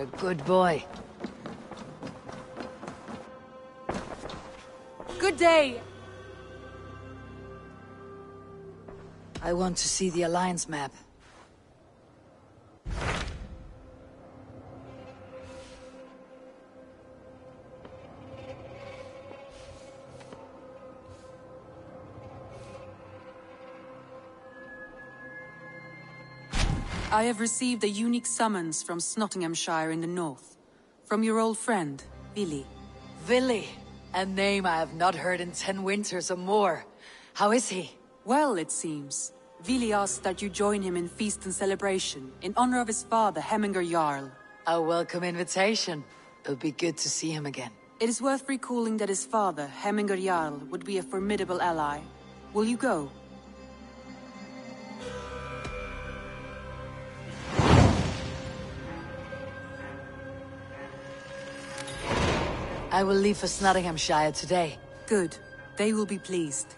a good boy. Good day! I want to see the Alliance map. I have received a unique summons from Nottinghamshire in the north. From your old friend, Vili. Vili, a name I have not heard in 10 winters or more. How is he? Well, it seems. Vili asked that you join him in feast and celebration, in honor of his father, Hemminger Jarl. A welcome invitation. It'll be good to see him again. It is worth recalling that his father, Hemminger Jarl, would be a formidable ally. Will you go? I will leave for Nottinghamshire today. Good. They will be pleased.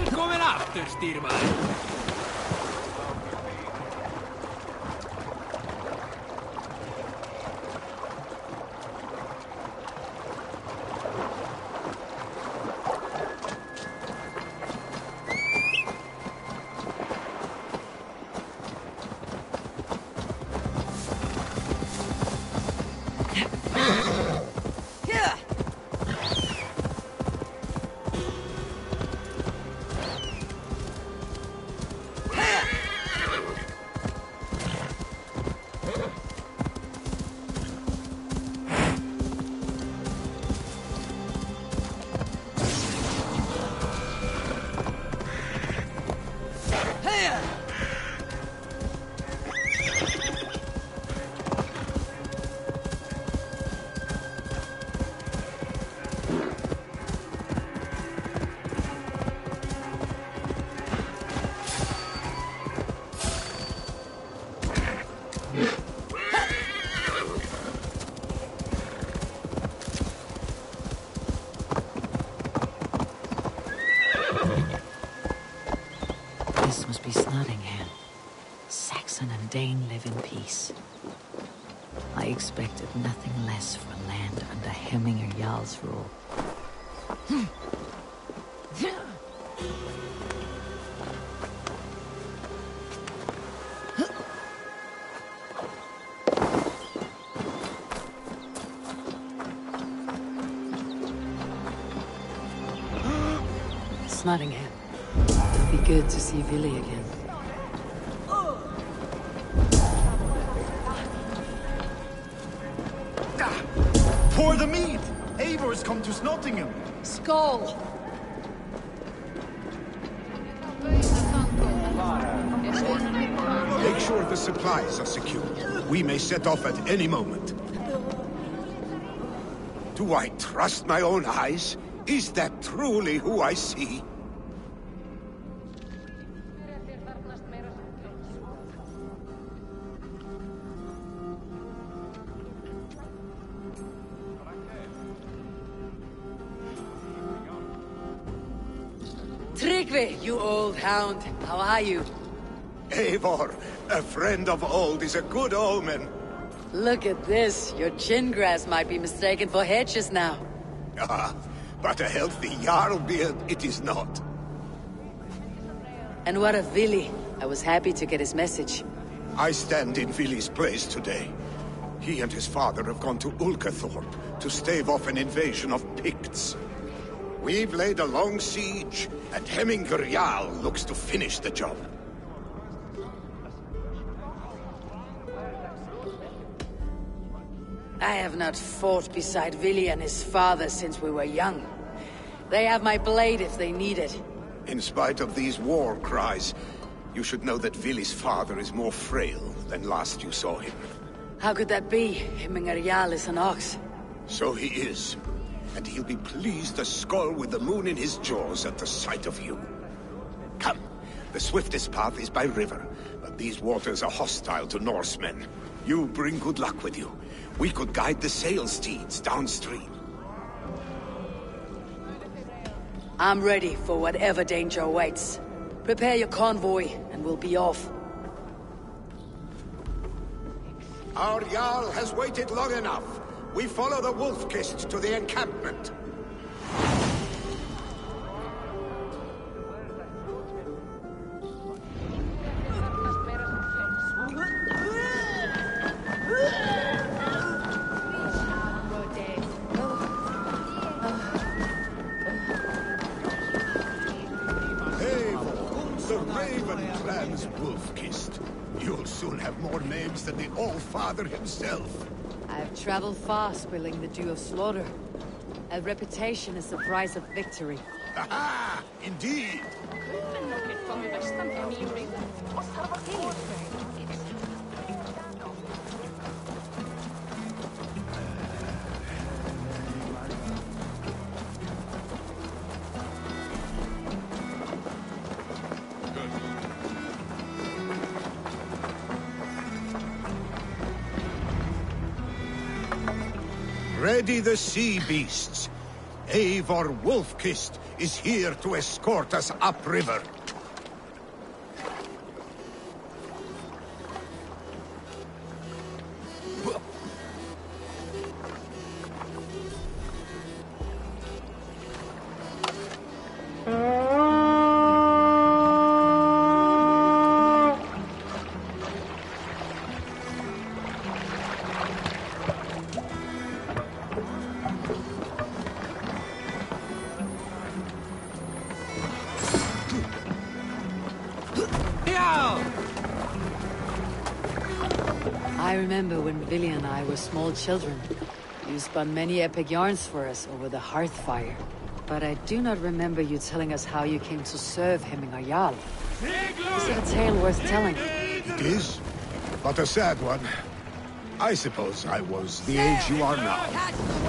Välkommen after, styrman! This must be Nottingham. Saxon and Dane live in peace. I expected nothing less for land under Hemminger Jarl's rule. Prince Nottingham. It'll be good to see Vili again. Pour the mead! Eivor's come to Nottingham. Skull! Make sure the supplies are secure. We may set off at any moment. Do I trust my own eyes? Is that truly who I see? Tryggvi, you old hound. How are you? Eivor, a friend of old is a good omen. Look at this. Your chin grass might be mistaken for hedges now. Ah, but a healthy Jarl beard it is not. And what of Vili? I was happy to get his message. I stand in Vili's place today. He and his father have gone to Ulkathorpe to stave off an invasion of Picts. We've laid a long siege, and Hemminger Jarl looks to finish the job. I have not fought beside Vili and his father since we were young. They have my blade if they need it. In spite of these war cries, you should know that Vili's father is more frail than last you saw him. How could that be? Hemminger Jarl is an ox. So he is. And he'll be pleased as Skull with the moon in his jaws at the sight of you. Come, the swiftest path is by river, but these waters are hostile to Norsemen. You bring good luck with you. We could guide the sail steeds downstream. I'm ready for whatever danger awaits. Prepare your convoy, and we'll be off. Our Jarl has waited long enough. We follow the Wolf-Kist to the encampment. Eivor, the Raven Clan's Wolf-Kist. You'll soon have more names than the All-Father himself. I've traveled far, spilling the dew of slaughter. A reputation is the price of victory. Aha! Indeed! Ready the sea beasts. Eivor Wolf-Kist is here to escort us upriver. I remember when Vili and I were small children. You spun many epic yarns for us over the hearth fire. But I do not remember you telling us how you came to serve Hemminger Jarl. Is it a tale worth telling? It is, but a sad one. I suppose I was the age you are now.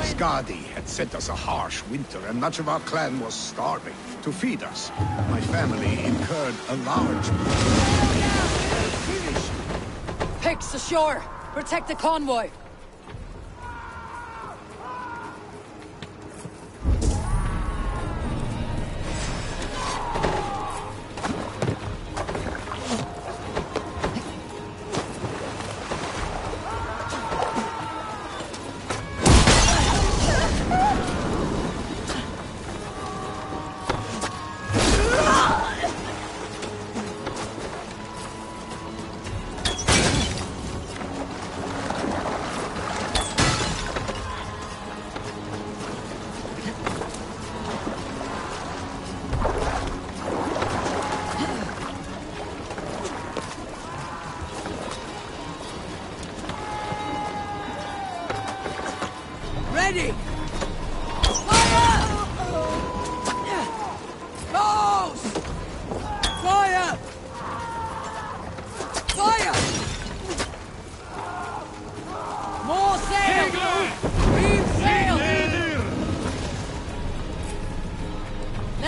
Skadi had sent us a harsh winter, and much of our clan was starving. To feed us, my family incurred a large... Picts ashore! Protect the convoy!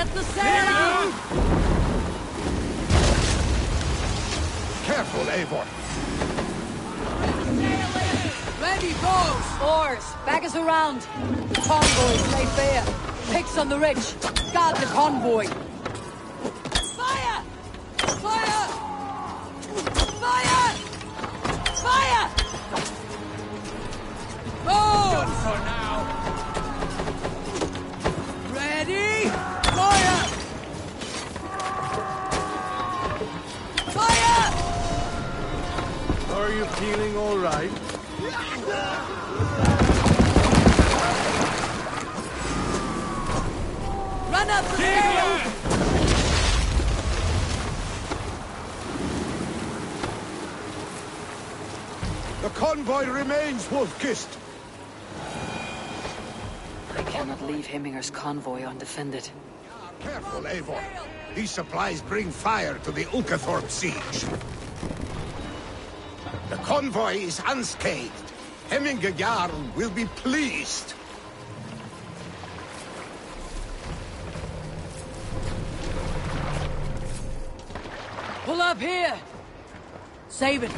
Get the sail out! Careful, Eivor. Ready, bows! Oars, back us around. The convoys lay bare. Picks on the ridge. Guard the convoy. Fire! Fire! Fire! Fire! Bows! For now. Ready? Fire! Fire! Are you feeling all right? Run up the sail! The convoy remains, Wolfkist. I cannot leave Hemminger's convoy undefended. Careful, Eivor. These supplies bring fire to the Ulkathorpe siege. The convoy is unscathed. Hemminger Jarl will be pleased. Pull up here! Save it!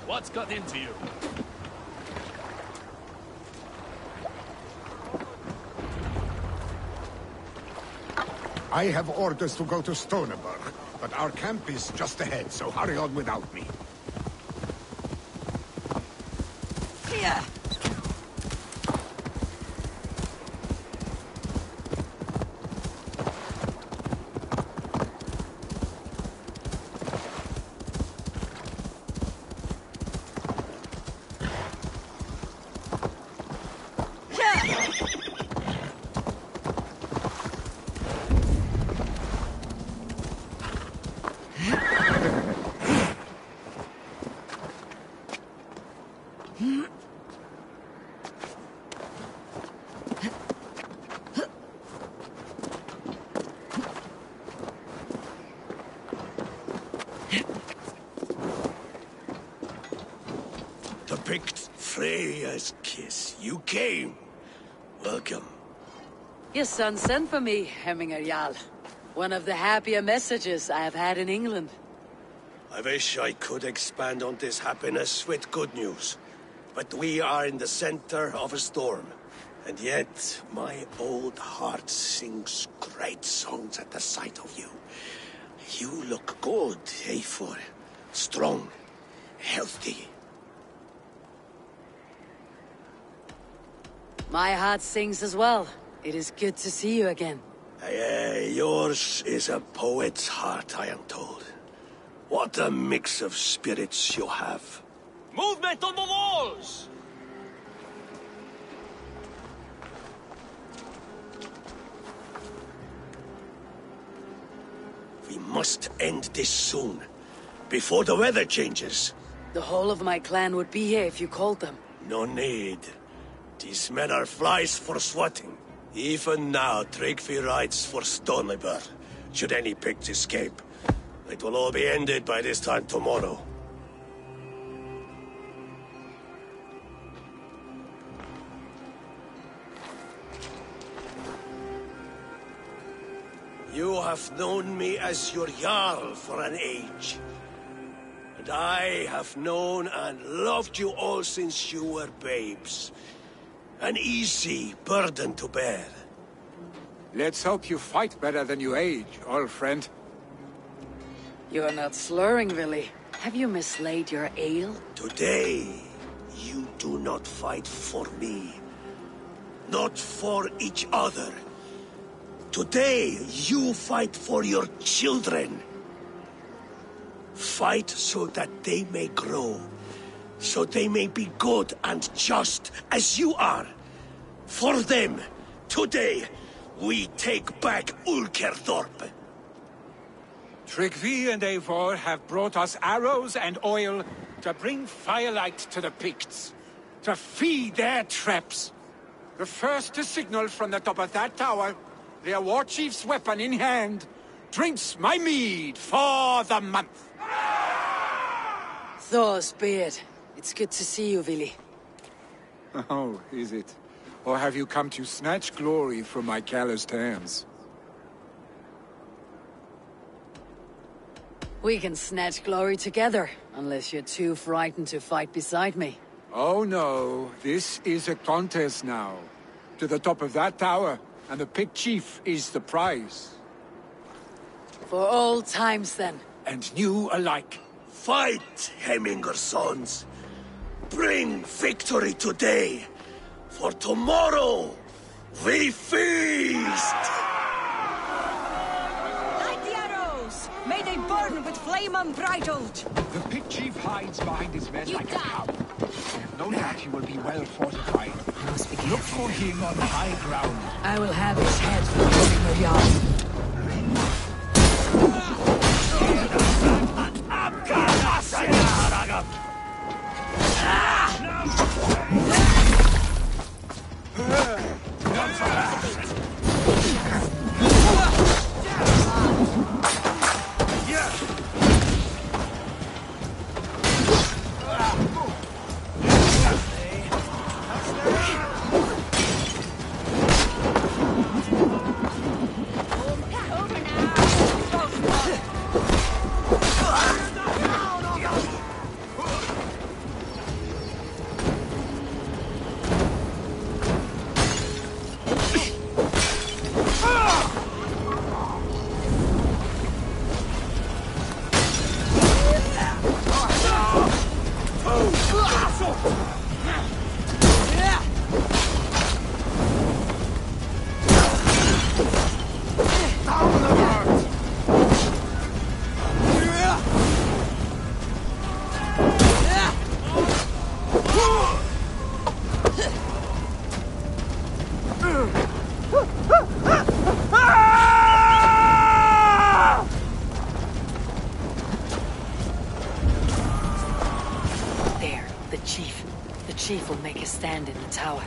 What's got into you? I have orders to go to Stoneberg, but our camp is just ahead, so hurry on without me. Here! To picked Freya's kiss. You came. Welcome. Your son sent for me, Hemminger Jarl. One of the happier messages I have had in England. I wish I could expand on this happiness with good news. But we are in the center of a storm. And yet, my old heart sings great songs at the sight of you. You look good, Eivor. Strong, healthy. My heart sings as well. It is good to see you again. Yours is a poet's heart, I am told. What a mix of spirits you have. Movement on the walls! We must end this soon, before the weather changes. The whole of my clan would be here if you called them. No need. These men are flies for swatting. Even now, Tryggvi rides for Stonebur, should any Picts escape. It will all be ended by this time tomorrow. You have known me as your Jarl for an age. And I have known and loved you all since you were babes. An easy burden to bear. Let's hope you fight better than you age, old friend. You're not slurring, Villy. Have you mislaid your ale? Today, you do not fight for me. Not for each other. Today, you fight for your children. Fight so that they may grow. So they may be good and just as you are. For them, today, we take back Ulkerthorpe. Tryggvi and Eivor have brought us arrows and oil to bring firelight to the Picts, to feed their traps. The first to signal from the top of that tower, their war chief's weapon in hand, drinks my mead for the month. Thor's beard. It's good to see you, Villy. Oh, is it? Or have you come to snatch glory from my calloused hands? We can snatch glory together, unless you're too frightened to fight beside me. Oh no, this is a contest now. To the top of that tower, and the Pict Chief is the prize. For old times, then. And new alike. Fight, Hemminger's sons. Bring victory today. For tomorrow, we feast! Light the arrows! May they burn with flame unbridled! The Pict Chief hides behind his men You like a die. cow. I have no doubt he will be well fortified. I must be Look careful. for him on high ground. I will have his head for killing your Jarl. There, the chief. The chief will make a stand in the tower.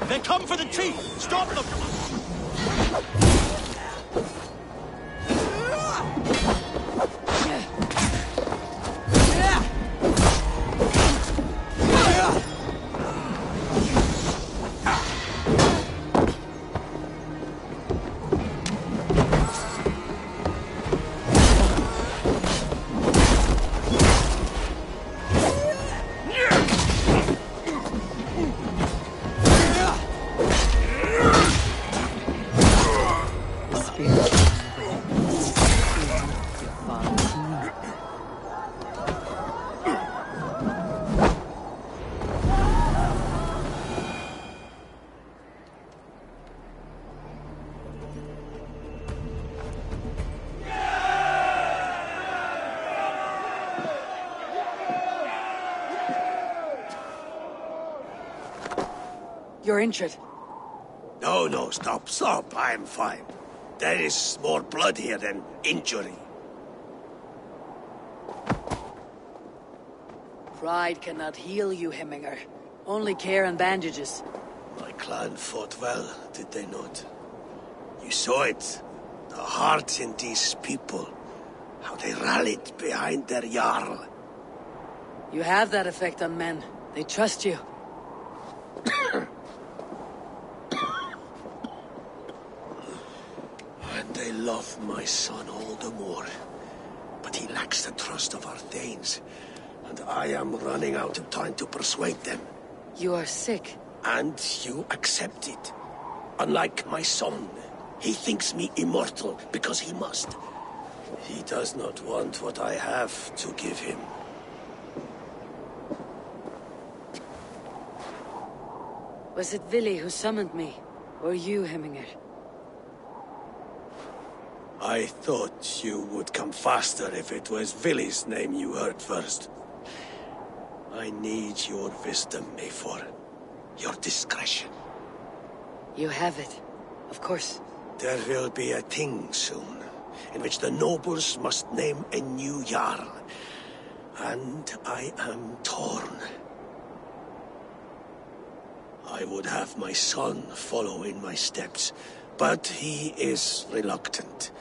They come for the chief! Stop them! You're injured. No, stop. I'm fine. There is more blood here than injury. Pride cannot heal you, Hemminger. Only care and bandages. My clan fought well, did they not? You saw it. The heart in these people. How they rallied behind their Jarl. You have that effect on men. They trust you. And they love my son all the more. But he lacks the trust of our Thanes. And I am running out of time to persuade them. You are sick. And you accept it. Unlike my son, he thinks me immortal because he must. He does not want what I have to give him. Was it Vili who summoned me? Or you, Hemminger? I thought you would come faster if it was Vili's name you heard first. I need your wisdom, Mayfor. Your discretion. You have it. Of course. There will be a thing soon, in which the nobles must name a new Jarl. And I am torn. I would have my son follow in my steps, but he is reluctant.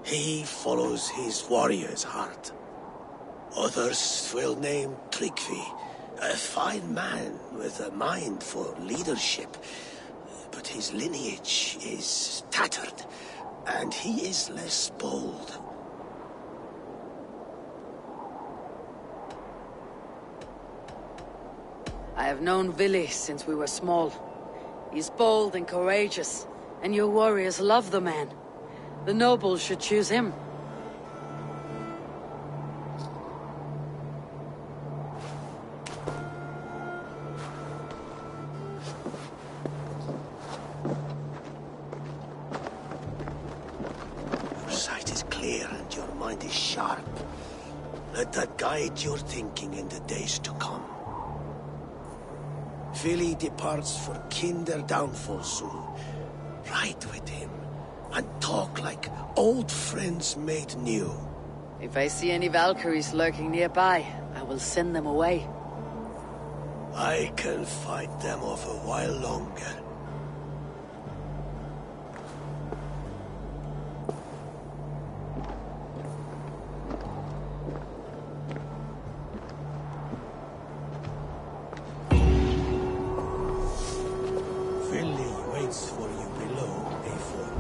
He follows his warrior's heart. Others will name Tryggvi, a fine man with a mind for leadership. But his lineage is tattered, and he is less bold. I have known Vili since we were small. He's bold and courageous, and your warriors love the man. The nobles should choose him. Your sight is clear and your mind is sharp. Let that guide your thinking in the days to come. Vili departs for Kinder downfall soon. Ride with him, and talk like old friends made new. If I see any Valkyries lurking nearby, I will send them away. I can fight them off a while longer. Vili waits for you below, A4.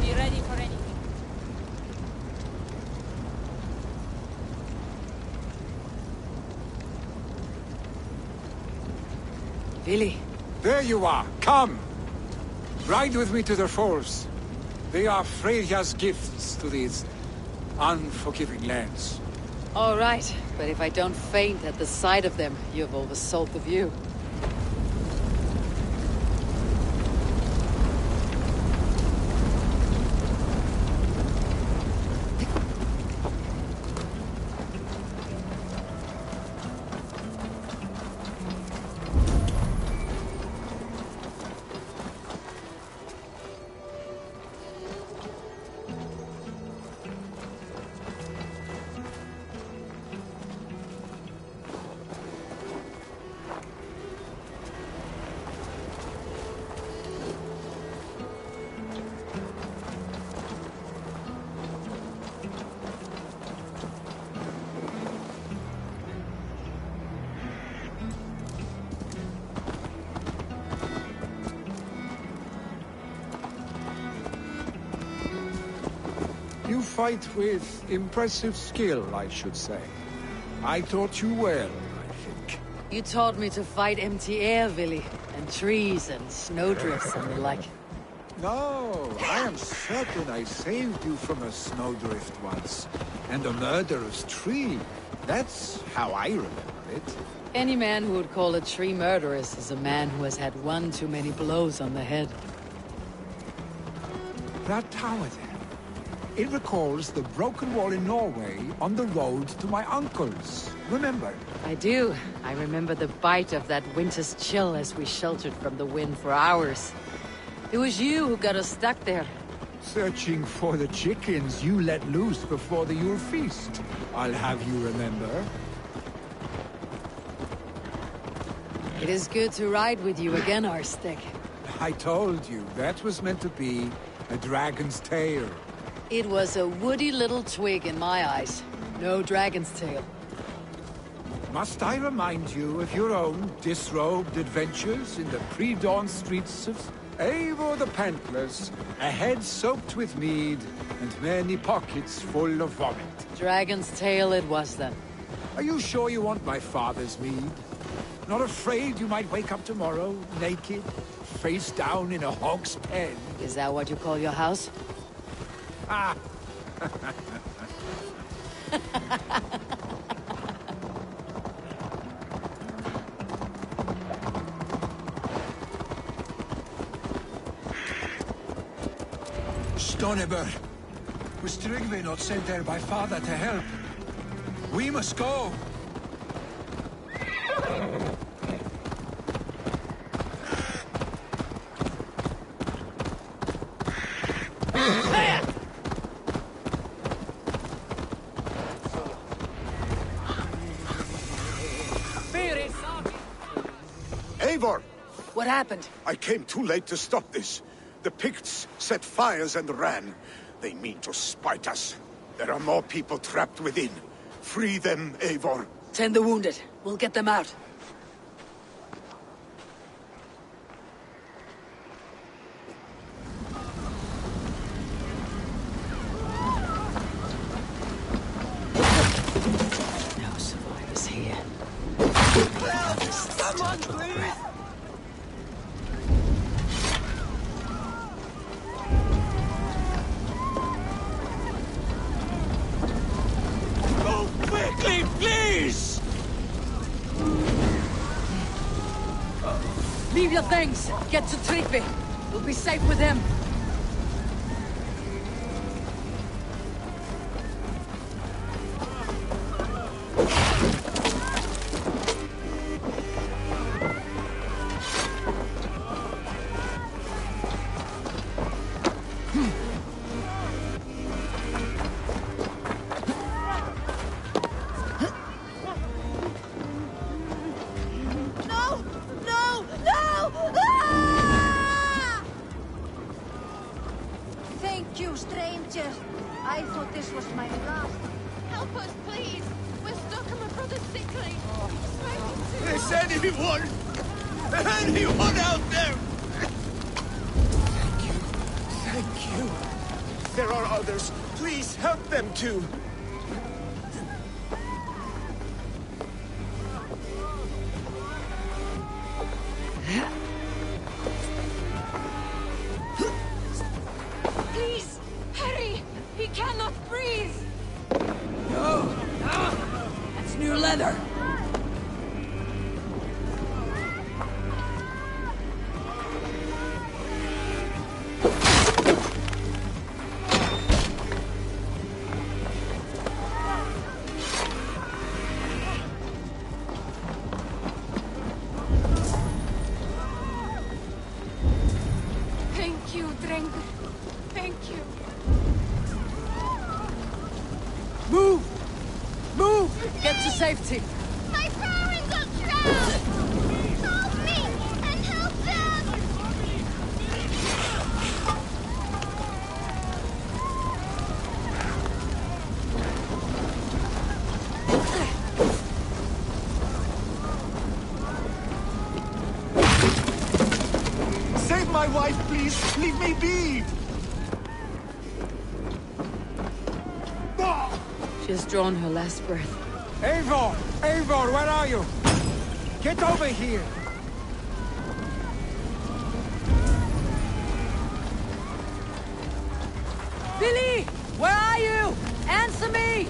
Be ready for anything. Vili. There you are. Come. Ride with me to the falls. They are Freya's gifts to these unforgiving lands. All right, but if I don't faint at the sight of them, you've oversold the view. You fight with impressive skill, I should say. I taught you well, I think. You taught me to fight empty air, Villy, and trees and snowdrifts and the like. No, I am certain I saved you from a snowdrift once, and a murderous tree. That's how I remember it. Any man who would call a tree murderous is a man who has had one too many blows on the head. That tower there. It recalls the broken wall in Norway on the road to my uncle's. Remember? I do. I remember the bite of that winter's chill as we sheltered from the wind for hours. It was you who got us stuck there. Searching for the chickens you let loose before the Yule feast. I'll have you remember. It is good to ride with you again, Arstek. I told you, that was meant to be a dragon's tail. It was a woody little twig in my eyes. No dragon's tail. Must I remind you of your own disrobed adventures in the pre-dawn streets of Eivor the Pantless, a head soaked with mead, and many pockets full of vomit? Dragon's tail it was then. Are you sure you want my father's mead? Not afraid you might wake up tomorrow, naked, face down in a hog's pen? Is that what you call your house? Ah! Stonebur, was Tryggvi not sent there by father to help? We must go! Eivor! What happened? I came too late to stop this. The Picts set fires and ran. They mean to spite us. There are more people trapped within. Free them, Eivor. Tend the wounded. We'll get them out. No survivors here. Someone, please! Go quickly, please! Leave your things. Get to Tryggvi. We'll be safe with him. No! No! No! Ah! Thank you, stranger. I thought this was my last. Help us, please! We're stuck and my brother's sickly! Is anyone? Anyone out there? Thank you. Thank you. There are others. Please help them too. Please! Hurry! He cannot breathe! No! That's new leather! Thank you, Drengur. Thank you. Move! Move! Get to safety! My parents got drowned! Help me! And help them! Save my wife, please! Leave me be! She's drawn her last breath. Eivor! Eivor, where are you? Get over here! Billy! Where are you? Answer me!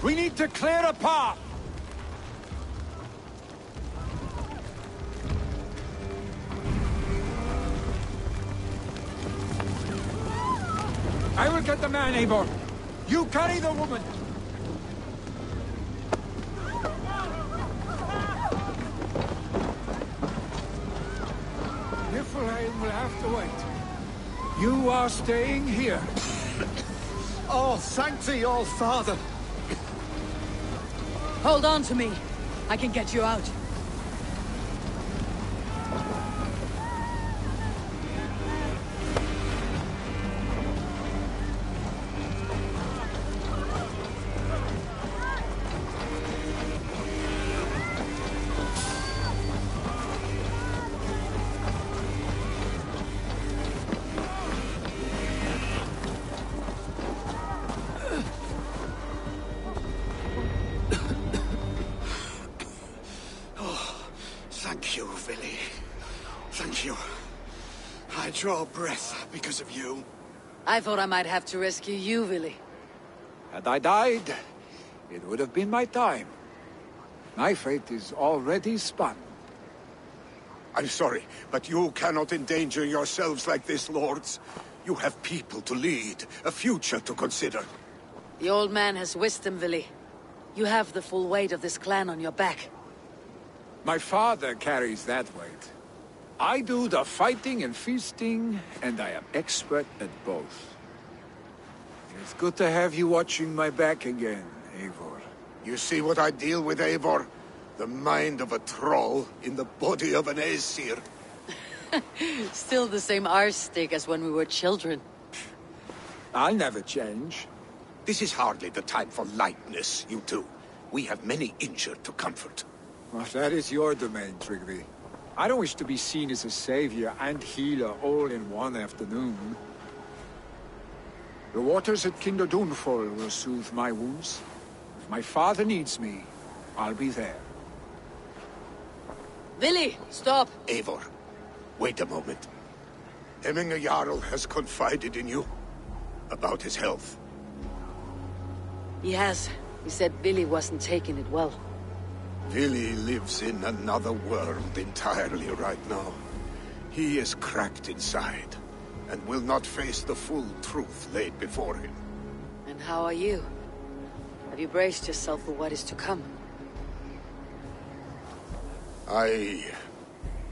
We need to clear a path! I will get the man, Eivor. You carry the woman. Niflheim will have to wait. You are staying here. Oh, sanctity, all father! Hold on to me. I can get you out. Thank you, Vili. Thank you. I draw breath because of you. I thought I might have to rescue you, Vili. Had I died, it would have been my time. My fate is already spun. I'm sorry, but you cannot endanger yourselves like this, lords. You have people to lead, a future to consider. The old man has wisdom, Vili. You have the full weight of this clan on your back. My father carries that weight. I do the fighting and feasting, and I am expert at both. It's good to have you watching my back again, Eivor. You see what I deal with, Eivor? The mind of a troll in the body of an Aesir. Still the same arse stick as when we were children. I'll never change. This is hardly the time for lightness, you two. We have many injured to comfort. Well, that is your domain, Tryggvi. I don't wish to be seen as a savior and healer all in one afternoon. The waters at Kinder Dunfol will soothe my wounds. If my father needs me, I'll be there. Vili, stop! Eivor, wait a moment. Hemminger Jarl has confided in you about his health. He has. He said Vili wasn't taking it well. Vili lives in another world entirely right now. He is cracked inside, and will not face the full truth laid before him. And how are you? Have you braced yourself for what is to come? I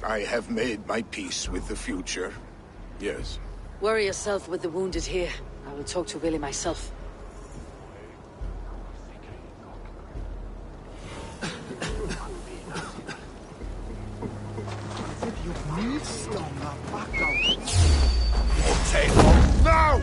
have made my peace with the future, yes. Worry yourself with the wounded here. I will talk to Vili myself. Now!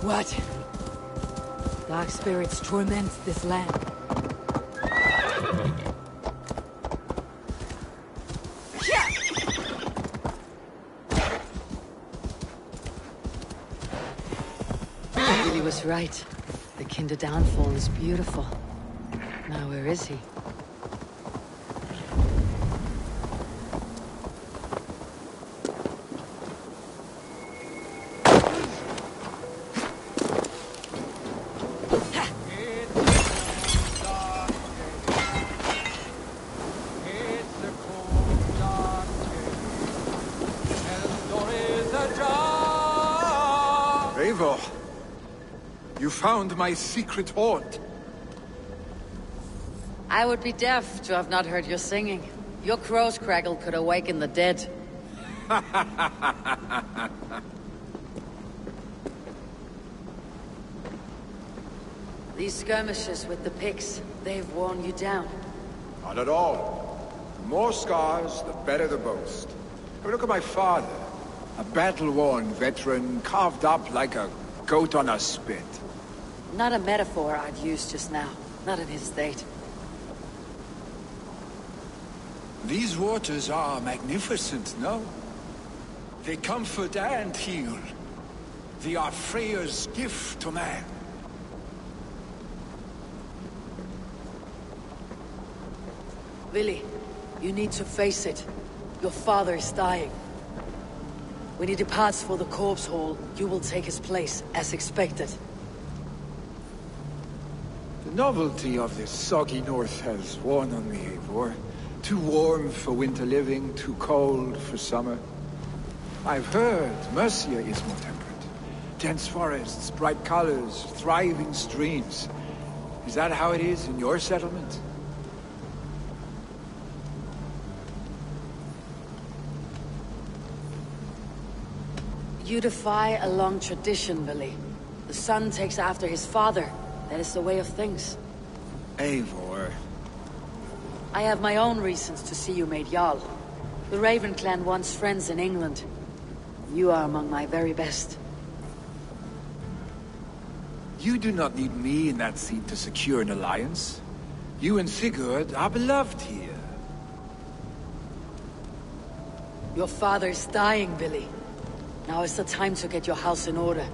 What? Dark spirits torment this land. Vili was right. The Kinder Downfall is beautiful. Now where is he? Eivor, you found my secret hoard. I would be deaf to have not heard your singing. Your crow's crackle could awaken the dead. These skirmishes with the Picts, they've worn you down. Not at all. The more scars, the better the boast. Look at my father. A battle-worn veteran, carved up like a goat on a spit. Not a metaphor I'd use just now. Not in his state. These waters are magnificent, no? They comfort and heal. They are Freya's gift to man. Vili, you need to face it. Your father is dying. When he departs for the corpse hall, you will take his place, as expected. The novelty of this soggy north has worn on me, Eivor. Too warm for winter living, too cold for summer. I've heard Mercia is more temperate. Dense forests, bright colors, thriving streams. Is that how it is in your settlement? You defy a long tradition, Vili. The son takes after his father. That is the way of things. Eivor. I have my own reasons to see you made Jarl. The Raven clan wants friends in England. You are among my very best. You do not need me in that seat to secure an alliance. You and Sigurd are beloved here. Your father is dying, Vili. Now is the time to get your house in order.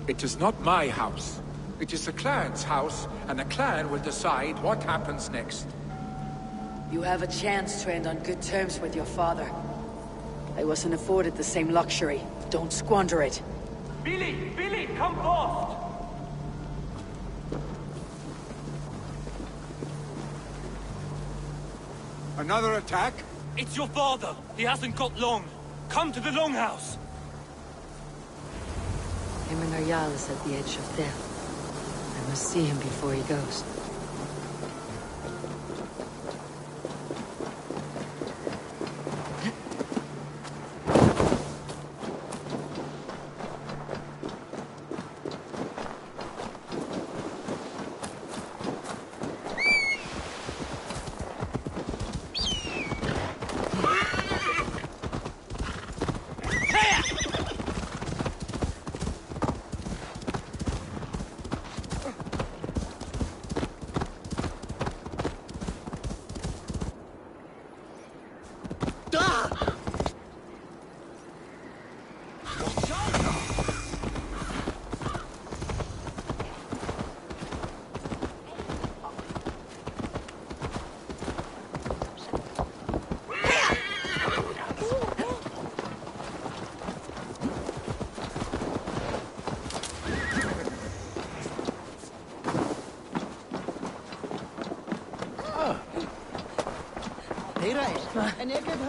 It is not my house. It is the clan's house, and the clan will decide what happens next. You have a chance to end on good terms with your father. I wasn't afforded the same luxury. Don't squander it. Vili! Vili, come forth! Another attack? It's your father! He hasn't got long! Come to the Longhouse! Heminar Jarl is at the edge of death. I must see him before he goes.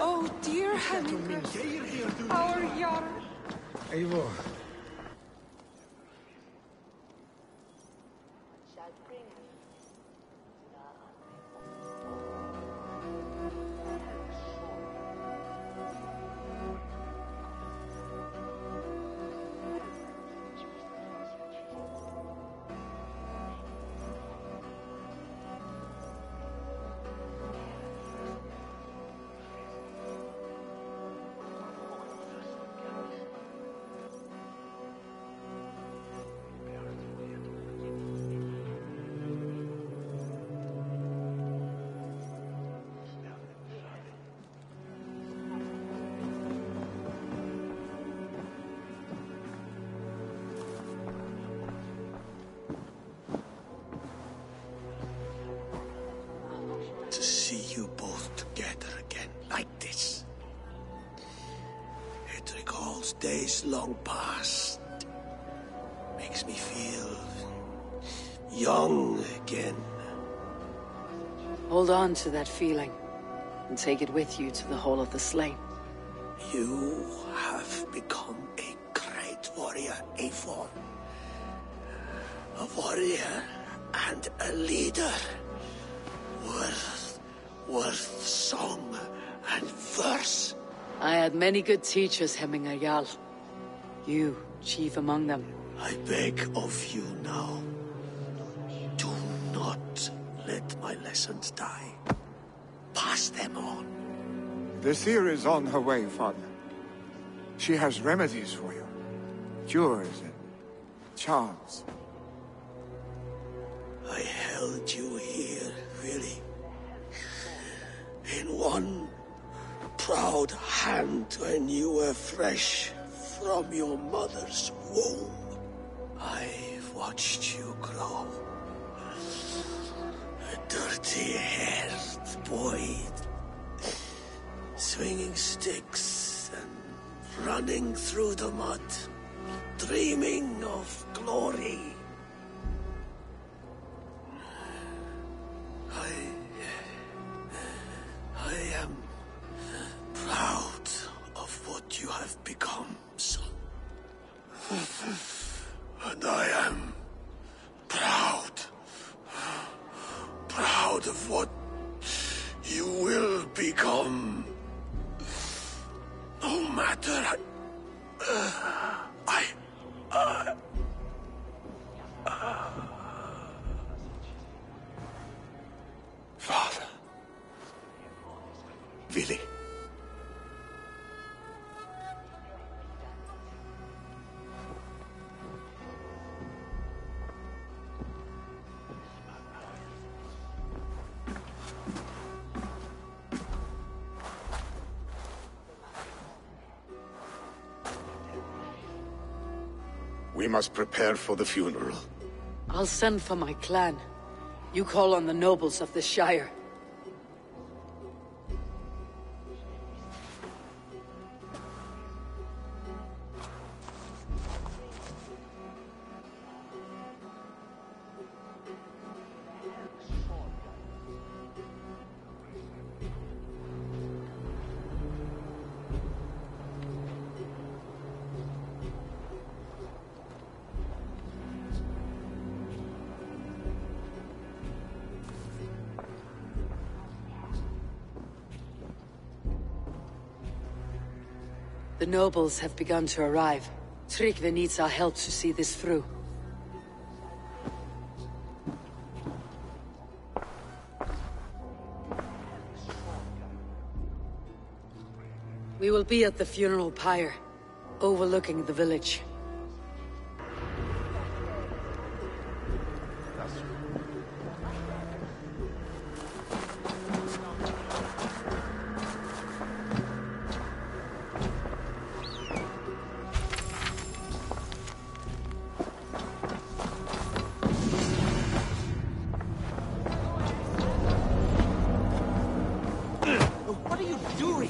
Oh, dear Henrik. Our Jarl. Eivor. To see you both together again like this. It recalls days long past. Makes me feel young again. Hold on to that feeling, and take it with you to the Hall of the Slain. You have become a great warrior, Eivor. A warrior and a leader. Worth song and verse. I had many good teachers, Hemminger Jarl. You, chief among them. I beg of you now. Do not let my lessons die. Pass them on. The seer is on her way, Father. She has remedies for you. Cures and charms. I held you here, really. In one proud hand when you were fresh from your mother's womb. I've watched you grow. A dirty-haired boy, swinging sticks and running through the mud, dreaming of glory. I am proud of what you have become, son. And I am proud of what you will become. No matter Father. Vili. We must prepare for the funeral. I'll send for my clan. You call on the nobles of the Shire. The nobles have begun to arrive. Tryggvi needs our help to see this through. We will be at the funeral pyre, overlooking the village. What are you doing?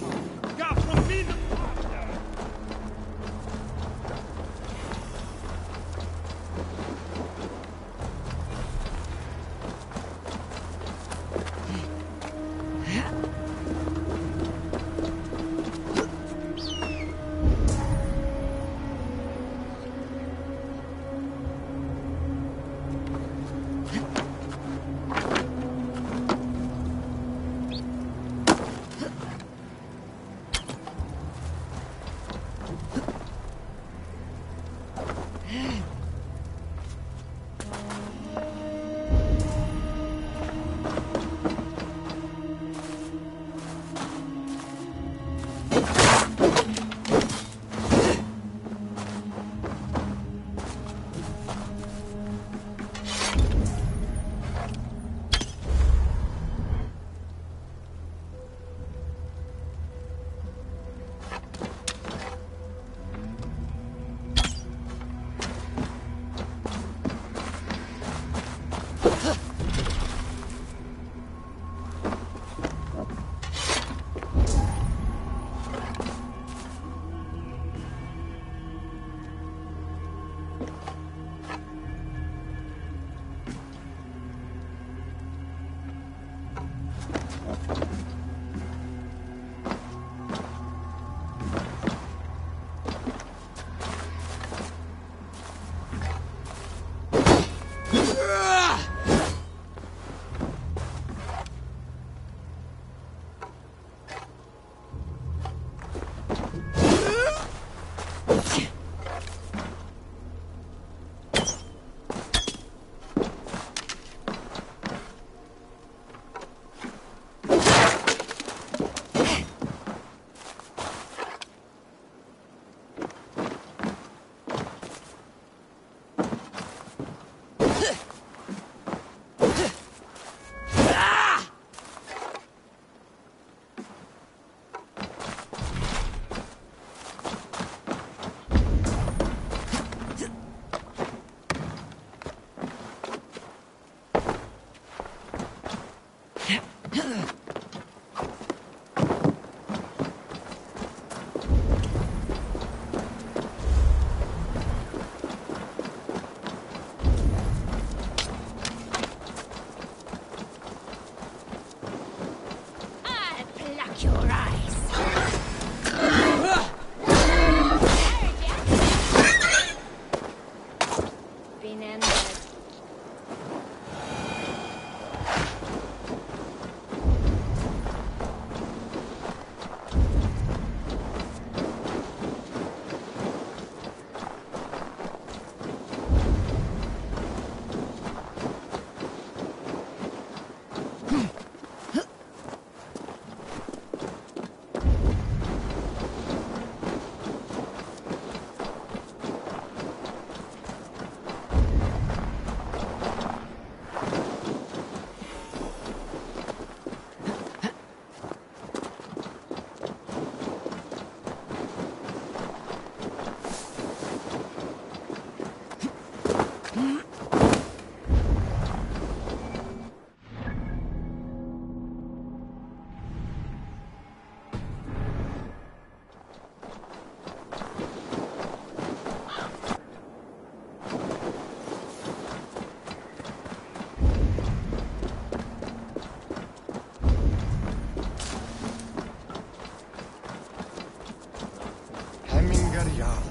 Jarl.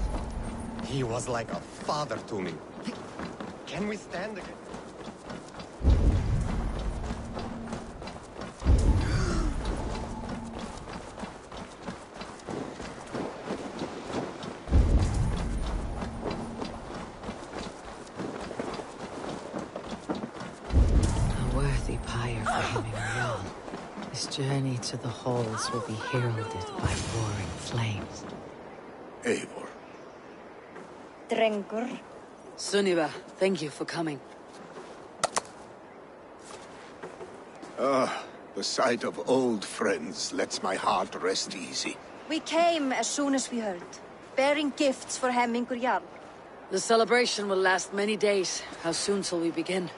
He was like a father to me. Can we stand again? A worthy pyre for Hemming Jarl. His journey to the halls will be heralded by roaring flames. Eivor. Drengur. Sunniva, thank you for coming. The sight of old friends lets my heart rest easy. We came as soon as we heard, bearing gifts for Hemmingur Jarl. The celebration will last many days. How soon till we begin?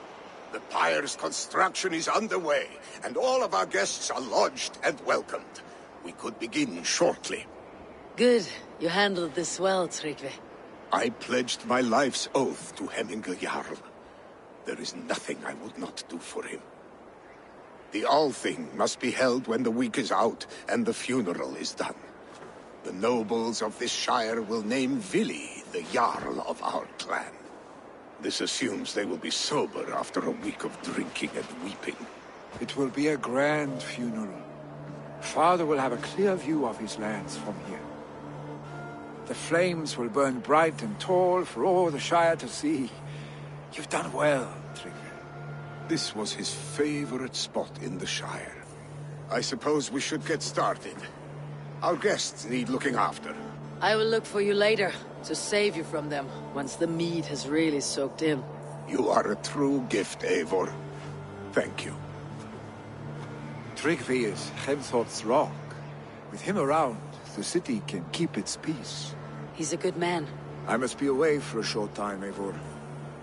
The pyre's construction is underway, and all of our guests are lodged and welcomed. We could begin shortly. Good. You handled this well, Tryggvi. I pledged my life's oath to Hemmingur Jarl. There is nothing I would not do for him. The Althing must be held when the week is out and the funeral is done. The nobles of this shire will name Vili the Jarl of our clan. This assumes they will be sober after a week of drinking and weeping. It will be a grand funeral. Father will have a clear view of his lands from here. The flames will burn bright and tall for all the Shire to see. You've done well, Tryggvi. This was his favorite spot in the Shire. I suppose we should get started. Our guests need looking after. I will look for you later, to save you from them, once the mead has really soaked in. You are a true gift, Eivor. Thank you. Tryggvi is Hemthor's rock. With him around, the city can keep its peace. He's a good man. I must be away for a short time, Eivor.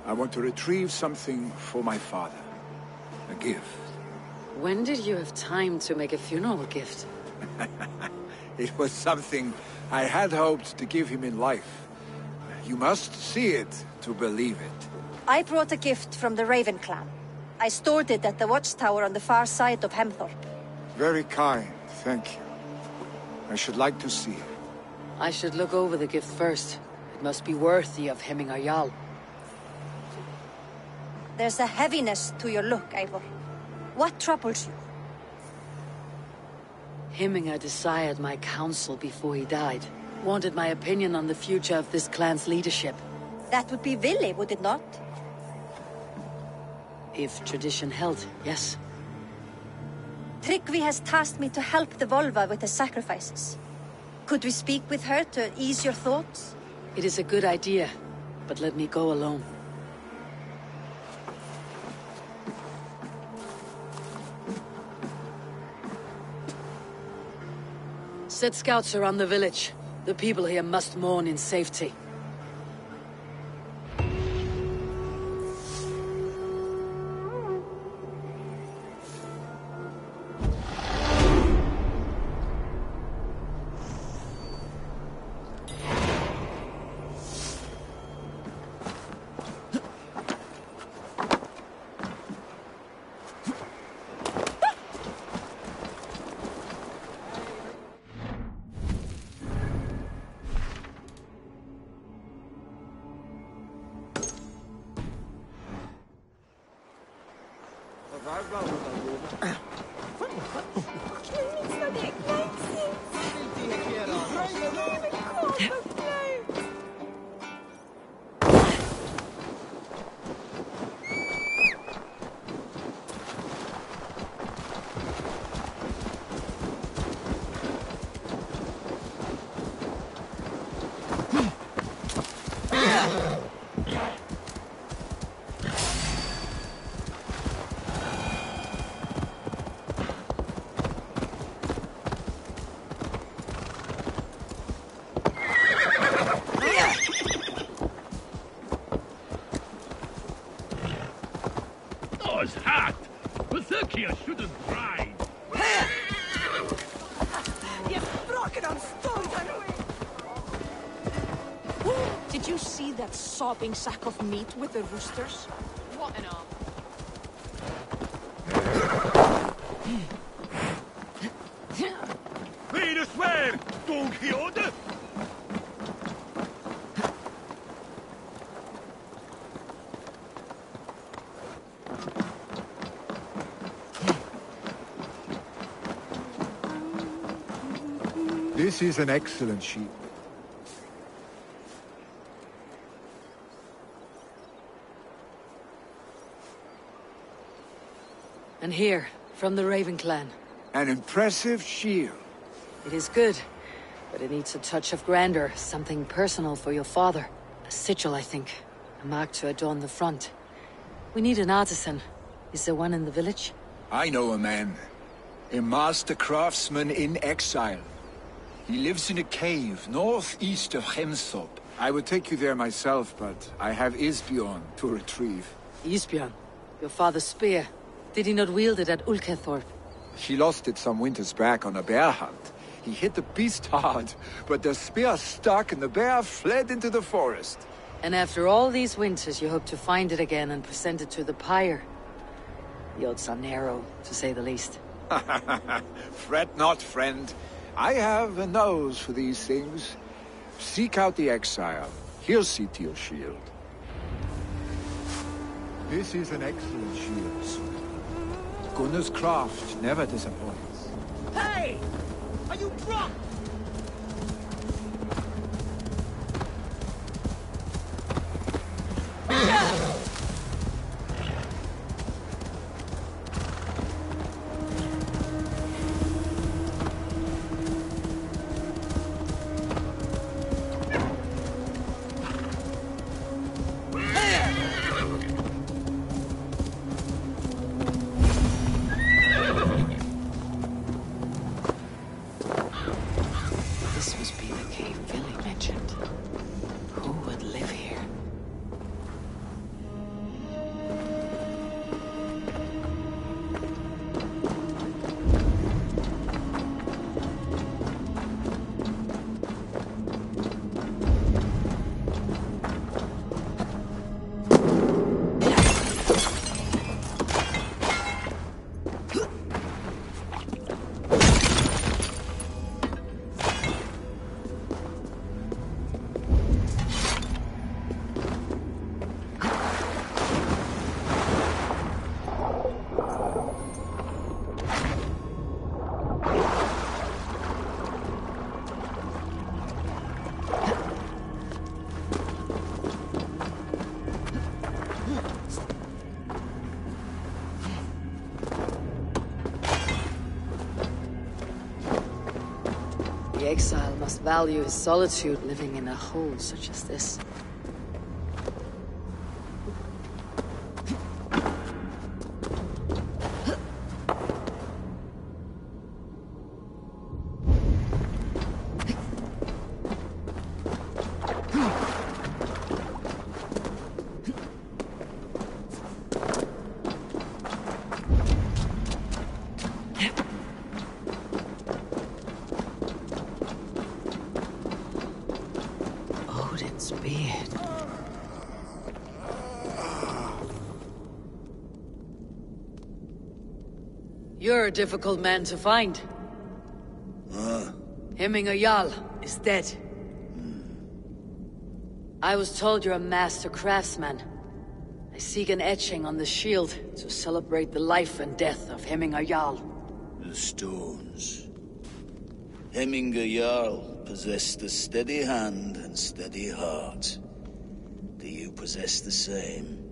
I want to retrieve something for my father. A gift. When did you have time to make a funeral gift? It was something I had hoped to give him in life. You must see it to believe it. I brought a gift from the Raven clan. I stored it at the watchtower on the far side of Hemthorpe. Very kind, thank you. I should like to see it. I should look over the gift first. It must be worthy of Hemming Jarl. There's a heaviness to your look, Eivor. What troubles you? Hemminger desired my counsel before he died. Wanted my opinion on the future of this clan's leadership. That would be Vili, would it not? If tradition held, yes. Tryggvi has tasked me to help the Volva with the sacrifices. Could we speak with her to ease your thoughts? It is a good idea, but let me go alone. Set scouts around the village. The people here must mourn in safety. Did you see that sobbing sack of meat with the roosters? What an arm. Venus where, Don Quixote? This is an excellent shield. And here, from the Raven clan. An impressive shield. It is good, but it needs a touch of grandeur, something personal for your father. A sigil, I think. A mark to adorn the front. We need an artisan. Is there one in the village? I know a man. A master craftsman in exile. He lives in a cave northeast of Hemthorpe. I would take you there myself, but I have Isbjorn to retrieve. Isbjorn? Your father's spear. Did he not wield it at Ulkethorpe? He lost it some winters back on a bear hunt. He hit the beast hard, but the spear stuck and the bear fled into the forest. And after all these winters, you hope to find it again and present it to the pyre. The odds are narrow, to say the least. Fret not, friend. I have a nose for these things. Seek out the exile. He'll see to your shield. This is an excellent shield. Gunnar's craft never disappoints. Hey! Are you drunk? The exile must value his solitude living in a hole such as this. You're a difficult man to find. Hemminger Jarl is dead. I was told you're a master craftsman. I seek an etching on the shield to celebrate the life and death of Hemminger Jarl. The stones. Hemminger Jarl possessed a steady hand and steady heart. Do you possess the same?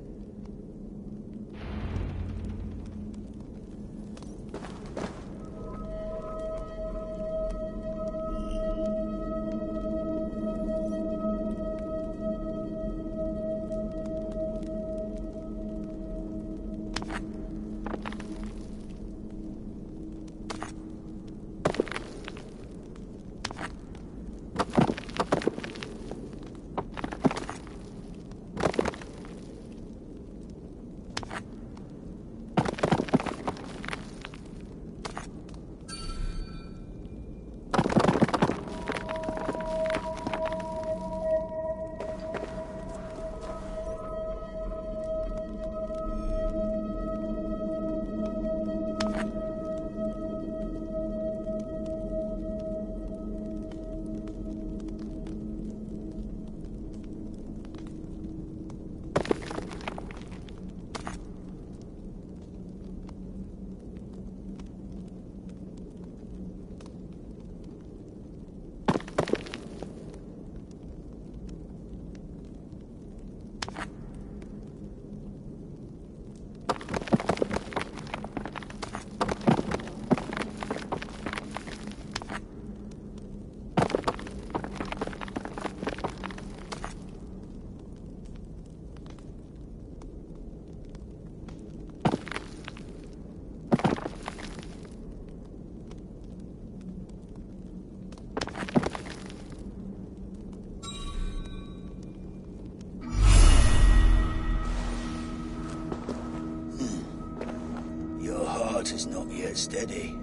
quite steady.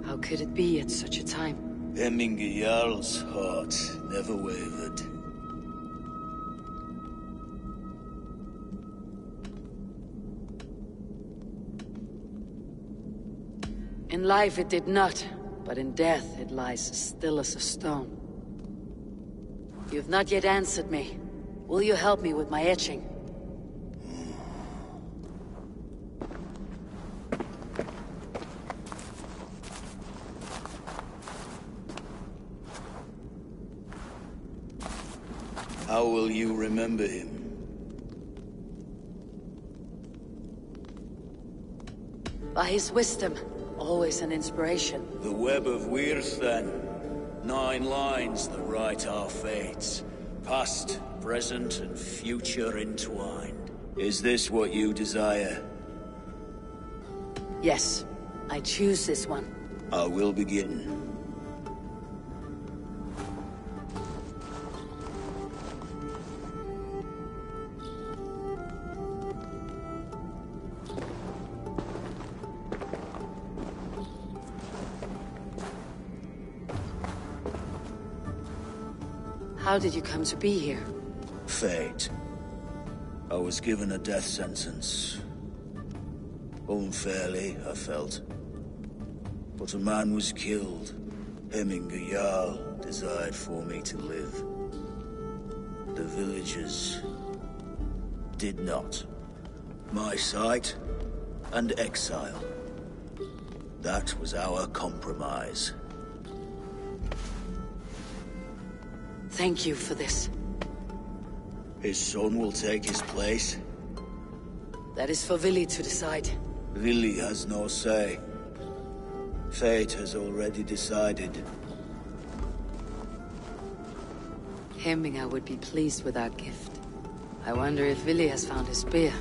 How could it be at such a time? Hemminger Jarl's heart never wavered. In life it did not, but in death it lies still as a stone. You've not yet answered me. Will you help me with my etching? How will you remember him? By his wisdom, always an inspiration. The web of Wirth, then. 9 lines that write our fates. Past, present, and future entwined. Is this what you desire? Yes, I choose this one. I will begin. How did you come to be here? Fate. I was given a death sentence. Unfairly, I felt. But a man was killed. Hemminger Jarl desired for me to live. The villagers did not. My sight and exile. That was our compromise. Thank you for this. His son will take his place. That is for Vili to decide. Vili has no say. Fate has already decided. Hemminger would be pleased with our gift. I wonder if Vili has found his spear.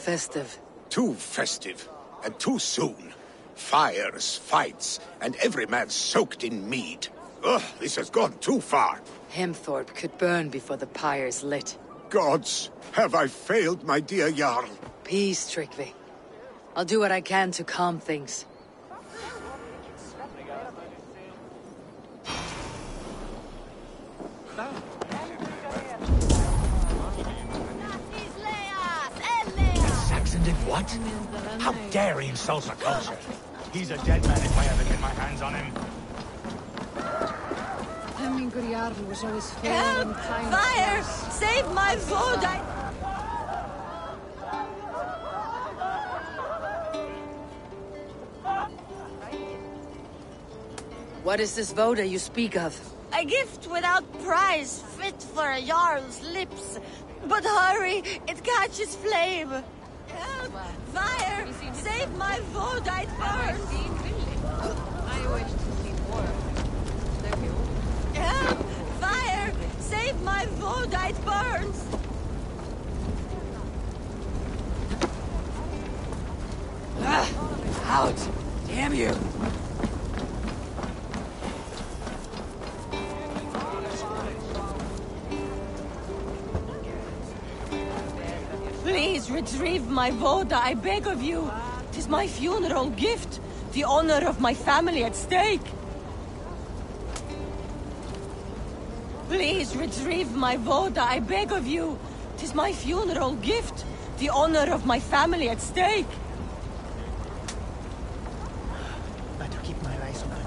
Festive. Too festive, and too soon. Fires, fights, and every man soaked in mead. Ugh, this has gone too far. Hemthorpe could burn before the pyre's lit. Gods, have I failed my dear Jarl? Peace, Tryggvi. I'll do what I can to calm things. Saxon did what? How dare he insult our culture? He's a dead man if I ever get my hands on him. Hemmingur Jarl was always fair and kind. Fire! Save my food! What is this voda you speak of? A gift without price, fit for a Jarl's lips. But hurry, it catches flame. Help! Fire! Save my voda, it burns! I wish to see more. Help! Fire! Save my voda, it burns! Out! Damn you! Please retrieve my voda, I beg of you. 'Tis my funeral gift, the honor of my family at stake. Please retrieve my voda, I beg of you. 'Tis my funeral gift, the honor of my family at stake. Better keep my eyes open.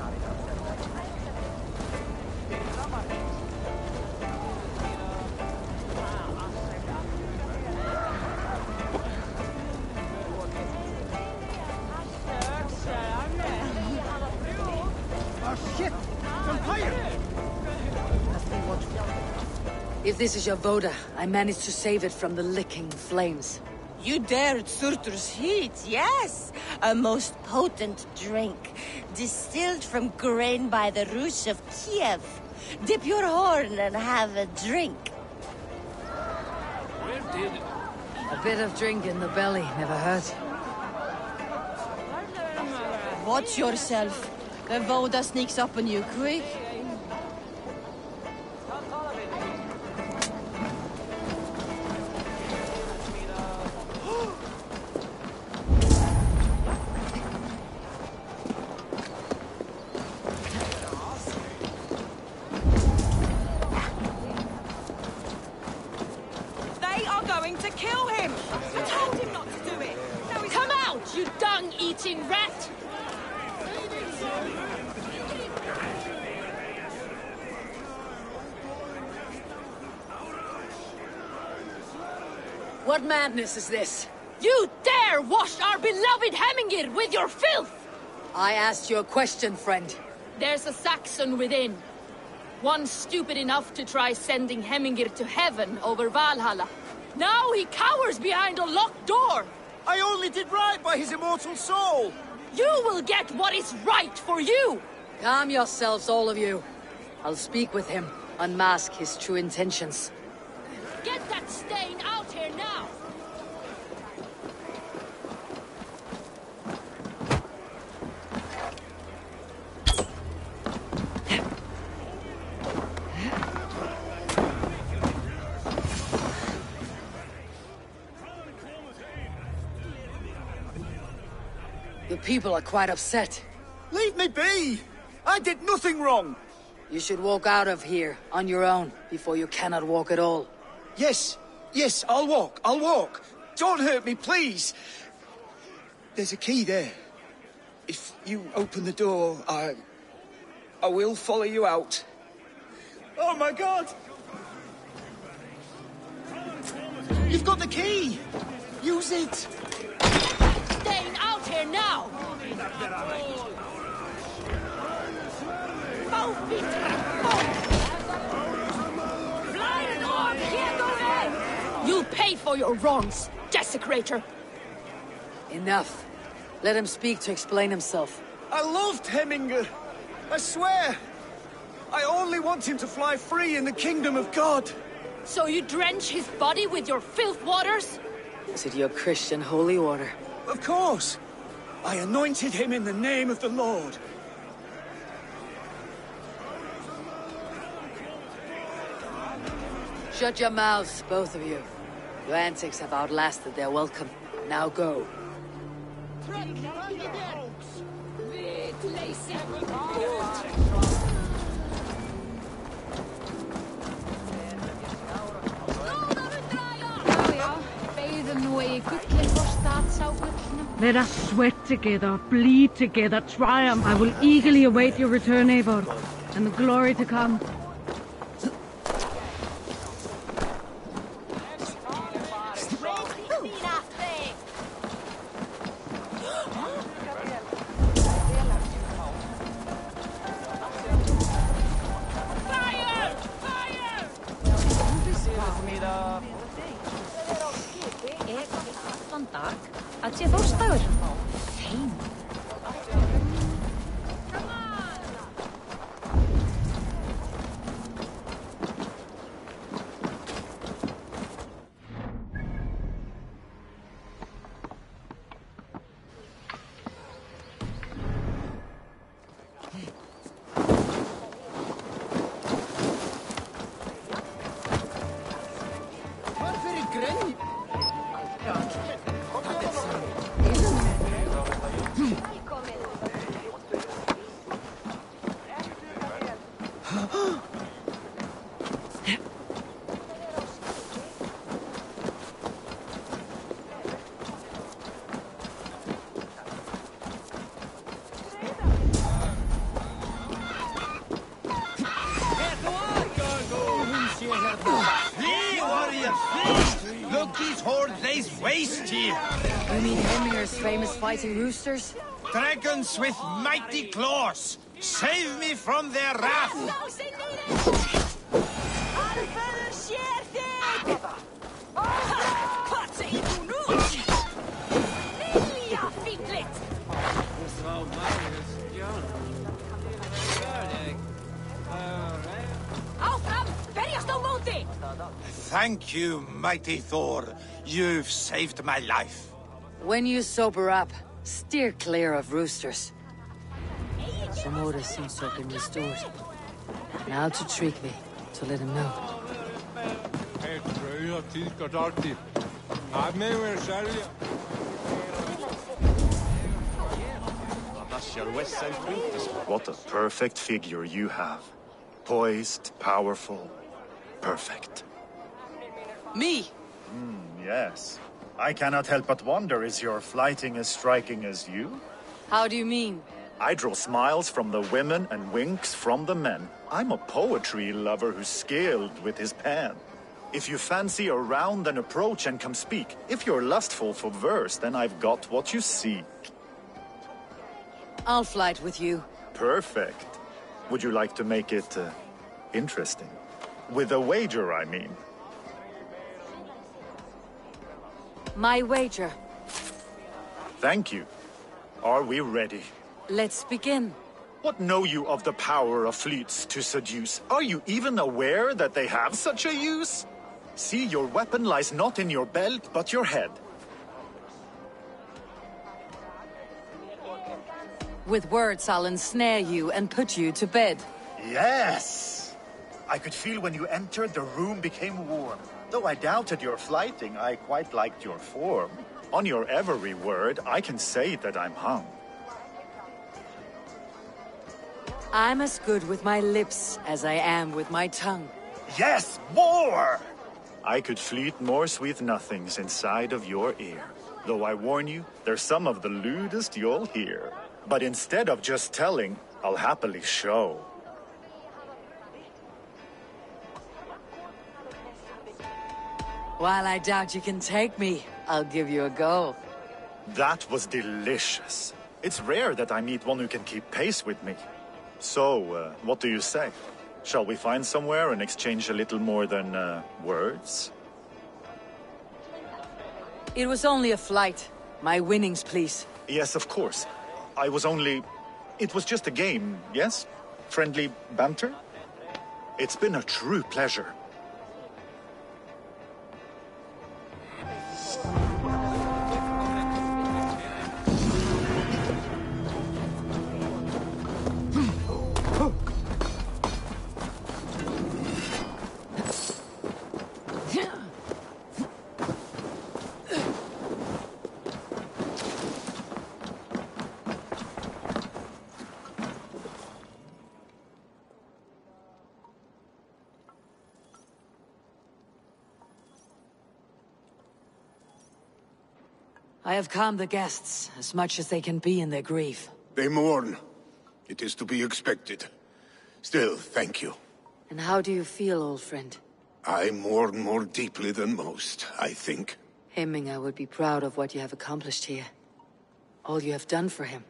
If this is your voda, I managed to save it from the licking flames. You dared Surtur's heat, yes. A most potent drink, distilled from grain by the Rus of Kiev. Dip your horn and have a drink. A bit of drink in the belly never hurt. Watch yourself. The voda sneaks up on you quick. They are going to kill him! I told him not to do it! Now he's... Come out, you dung-eating rat! What madness is this? You dare wash our beloved Hemingir with your filth! I asked you a question, friend. There's a Saxon within. One stupid enough to try sending Hemingir to heaven over Valhalla. Now he cowers behind a locked door! I only did right by his immortal soul! You will get what is right for you! Calm yourselves, all of you. I'll speak with him, unmask his true intentions. Get that stain out here now! The people are quite upset. Leave me be! I did nothing wrong! You should walk out of here on your own before you cannot walk at all. Yes, I'll walk. Don't hurt me, please. There's a key there. If you open the door, I will follow you out. Oh my God! You've got the key! Use it! Staying out here now! Both be You'll pay for your wrongs, desecrator! Enough. Let him speak to explain himself. I loved Hemingr. I swear. I only want him to fly free in the kingdom of God. So you drench his body with your filth waters? Is it your Christian holy order? Of course! I anointed him in the name of the Lord. Shut your mouths, both of you. Your antics have outlasted their welcome. Now go. Let us sweat together, bleed together, triumph. I will eagerly await your return, Eivor, and the glory to come. Look, these hordes lays waste here. You mean Heminger's famous fighting roosters? Dragons with mighty claws. Save me from their wrath. Thank you, mighty Thor. You've saved my life. When you sober up, steer clear of roosters. Some order seems to have been restored. Now to Tryggvi, to let him know. What a perfect figure you have. Poised, powerful, perfect. Me? Yes. I cannot help but wonder, is your flighting as striking as you? How do you mean? I draw smiles from the women and winks from the men. I'm a poetry lover who's skilled with his pen. If you fancy a round, then approach and come speak. If you're lustful for verse, then I've got what you seek. I'll flight with you. Perfect. Would you like to make it interesting? With a wager, I mean. My wager. Thank you. Are we ready? Let's begin. What know you of the power of fleets to seduce? Are you even aware that they have such a use? See, your weapon lies not in your belt, but your head. With words, I'll ensnare you and put you to bed. Yes! I could feel when you entered, the room became warm. Though I doubted your flighting, I quite liked your form. On your every word, I can say that I'm hung. I'm as good with my lips as I am with my tongue. Yes, more! I could fleet more sweet nothings inside of your ear. Though I warn you, they're some of the lewdest you'll hear. But instead of just telling, I'll happily show. While I doubt you can take me, I'll give you a go. That was delicious. It's rare that I meet one who can keep pace with me. So, what do you say? Shall we find somewhere and exchange a little more than, words? It was only a flight. My winnings, please. Yes, of course. It was just a game, yes? Friendly banter? It's been a true pleasure. I have calmed the guests as much as they can be in their grief. They mourn. It is to be expected. Still, thank you. And how do you feel, old friend? I mourn more deeply than most, I think. Hemminger would be proud of what you have accomplished here. All you have done for him.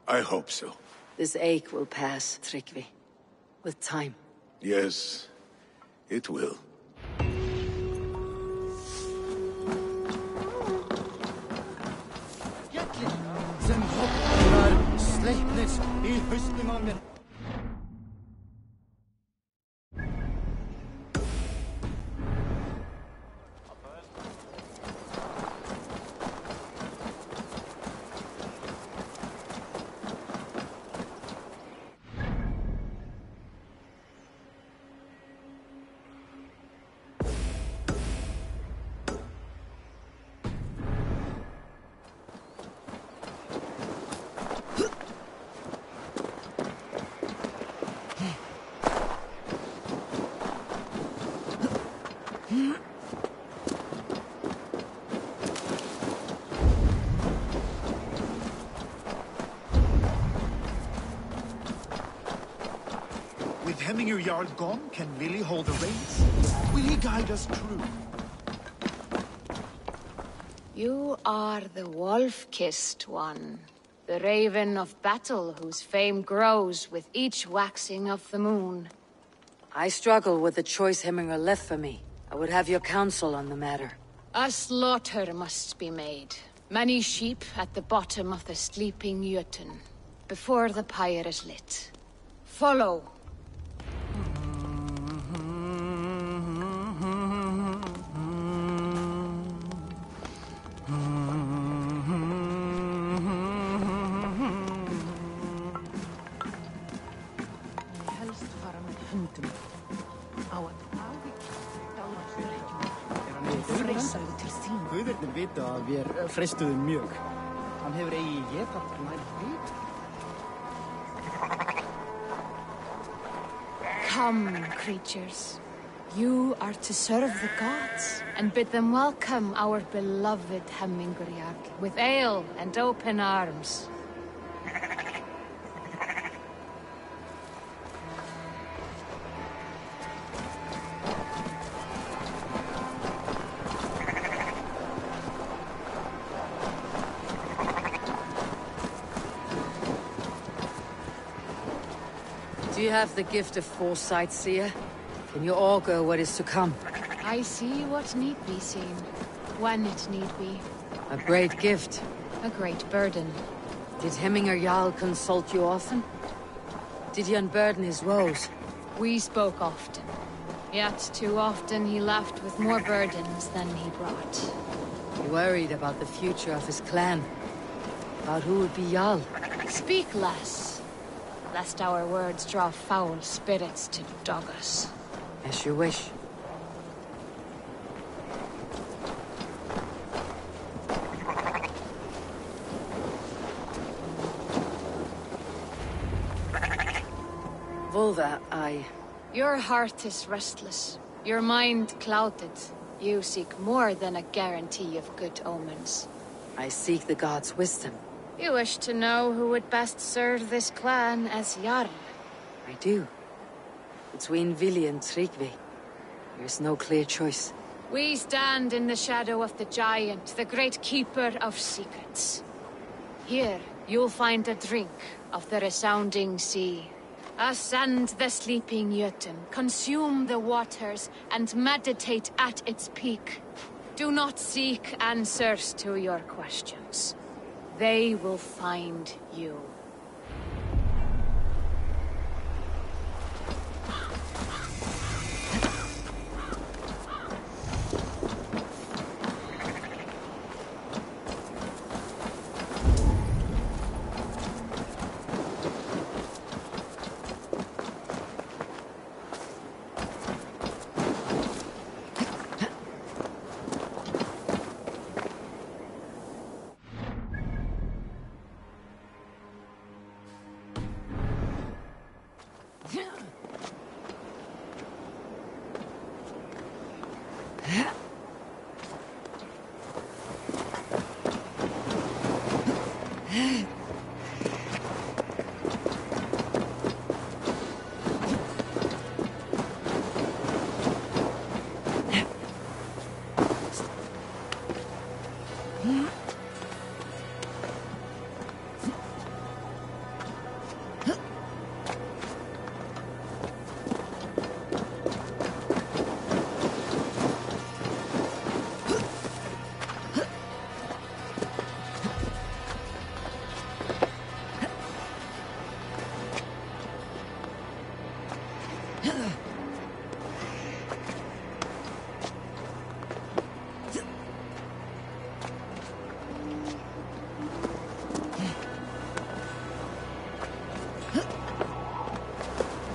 I hope so. This ache will pass, Tryggvi. With time. Yes, it will. Sem hopnar sleipnis í hausnum á mér. With Hemminger Jarl gone, can Vili hold the reins? Will he guide us true? You are the wolf-kissed one. The raven of battle whose fame grows with each waxing of the moon. I struggle with the choice Hemminger left for me. I would have your counsel on the matter. A slaughter must be made. Many sheep at the bottom of the sleeping Jötun, before the pyre is lit. Follow. Guðirnir vita að við freistuðum mjög. Hann hefur eigi étað nær vit. Come, creatures. You are to serve the gods, and bid them welcome our beloved Hemminger Jarl with ale and open arms. Do you have the gift of foresight, seer? Can you augur what is to come? I see what need be seen, when it need be. A great gift. A great burden. Did Hemminger Jarl consult you often? Did he unburden his woes? We spoke often. Yet too often he left with more burdens than he brought. He worried about the future of his clan. About who would be Jarl. Speak less, lest our words draw foul spirits to dog us. As you wish. Volva, Your heart is restless. Your mind clouded. You seek more than a guarantee of good omens. I seek the gods' wisdom. You wish to know who would best serve this clan as Jarl. I do. Between Vili and Tryggvi, there is no clear choice. We stand in the shadow of the giant, the great keeper of secrets. Here, you'll find a drink of the resounding sea. Ascend the sleeping Jötun, consume the waters, and meditate at its peak. Do not seek answers to your questions. They will find you.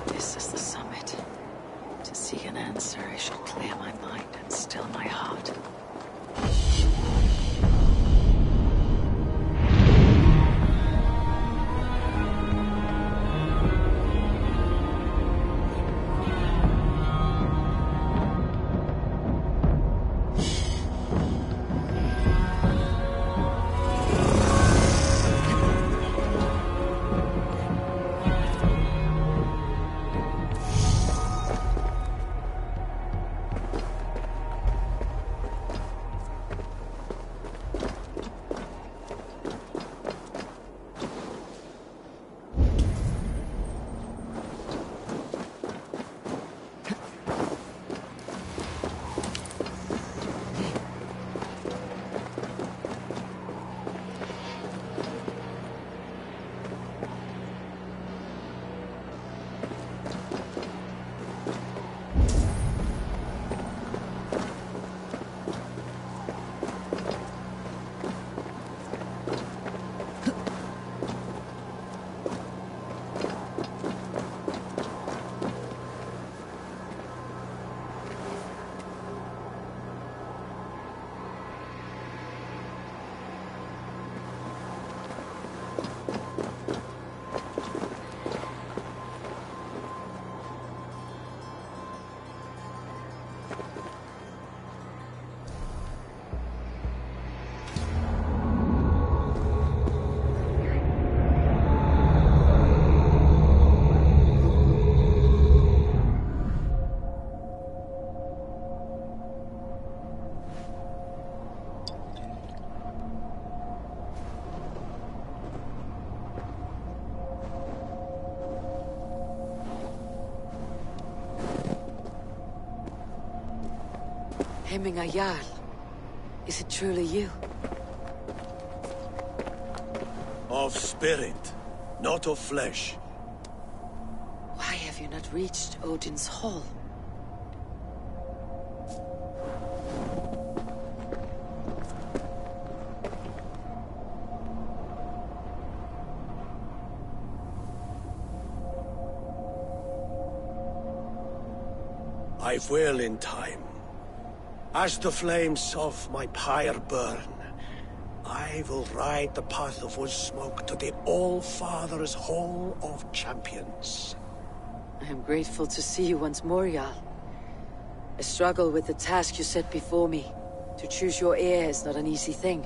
This is the summit. To seek an answer, I should clear my mind and still my heart. Hemminger Jarl, is it truly you? Of spirit, not of flesh. Why have you not reached Odin's Hall? I will in time. As the flames of my pyre burn, I will ride the path of Unsmoke to the All-Father's Hall of Champions. I am grateful to see you once more, Jarl. I struggle with the task you set before me. To choose your heir is not an easy thing.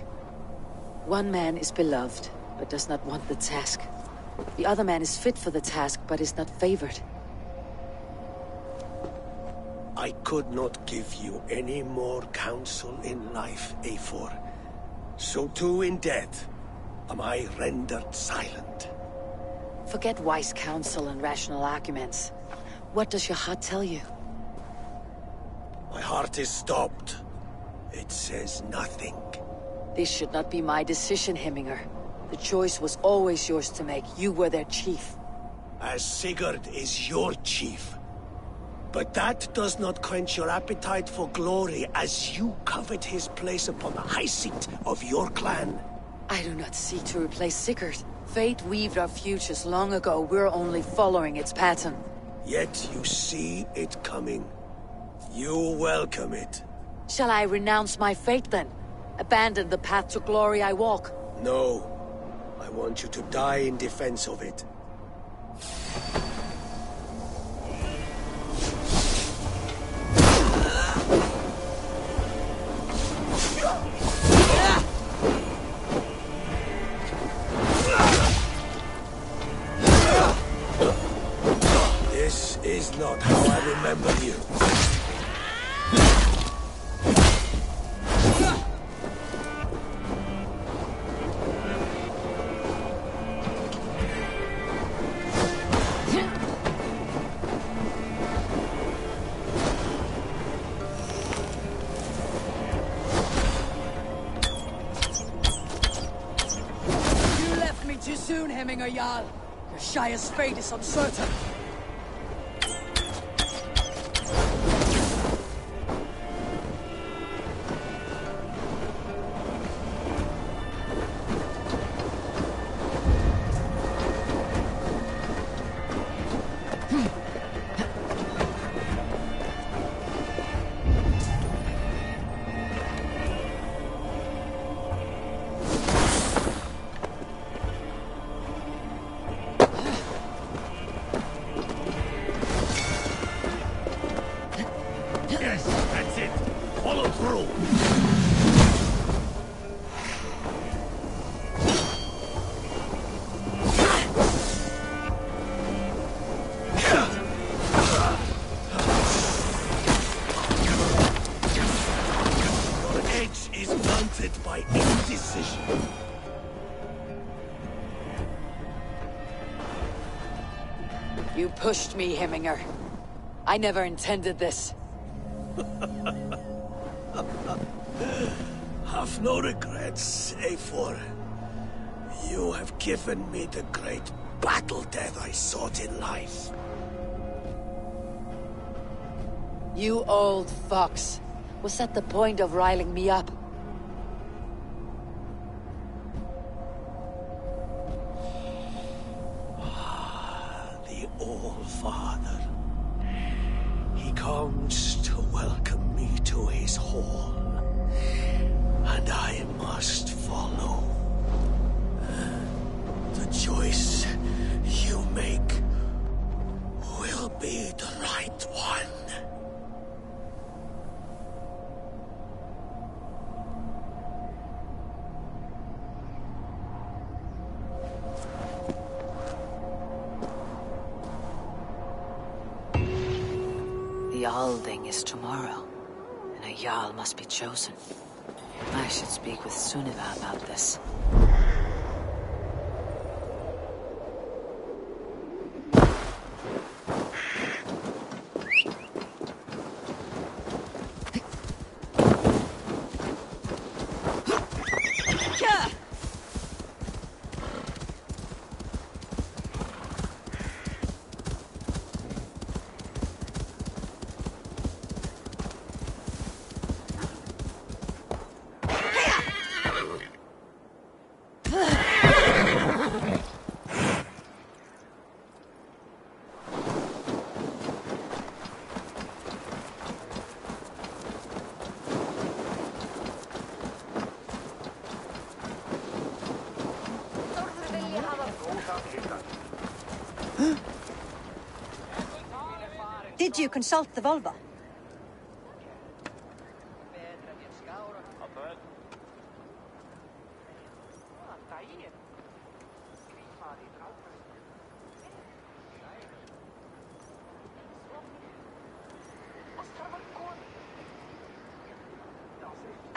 One man is beloved, but does not want the task. The other man is fit for the task, but is not favored. I could not give you any more counsel in life, Eivor. So too in death am I rendered silent. Forget wise counsel and rational arguments. What does your heart tell you? My heart is stopped. It says nothing. This should not be my decision, Hemminger. The choice was always yours to make. You were their chief. As Sigurd is your chief. But that does not quench your appetite for glory as you covet his place upon the high seat of your clan. I do not seek to replace Sigurd. Fate weaved our futures long ago. We're only following its pattern. Yet you see it coming. You welcome it. Shall I renounce my fate then? Abandon the path to glory I walk? No. I want you to die in defense of it. This is not how I remember you. too soon, Hemminger Jarl. Your Shire's fate is uncertain. You pushed me, Hemminger. I never intended this. Have no regrets, Eivor. You have given me the great battle death I sought in life. You old fox. Was that the point of riling me up? The All-Father. He comes to welcome me to his hall. And I must follow. The choice you make will be the right one. The Alding is tomorrow, and a Jarl must be chosen. I should speak with Sunniva about this. Did you consult the Volva?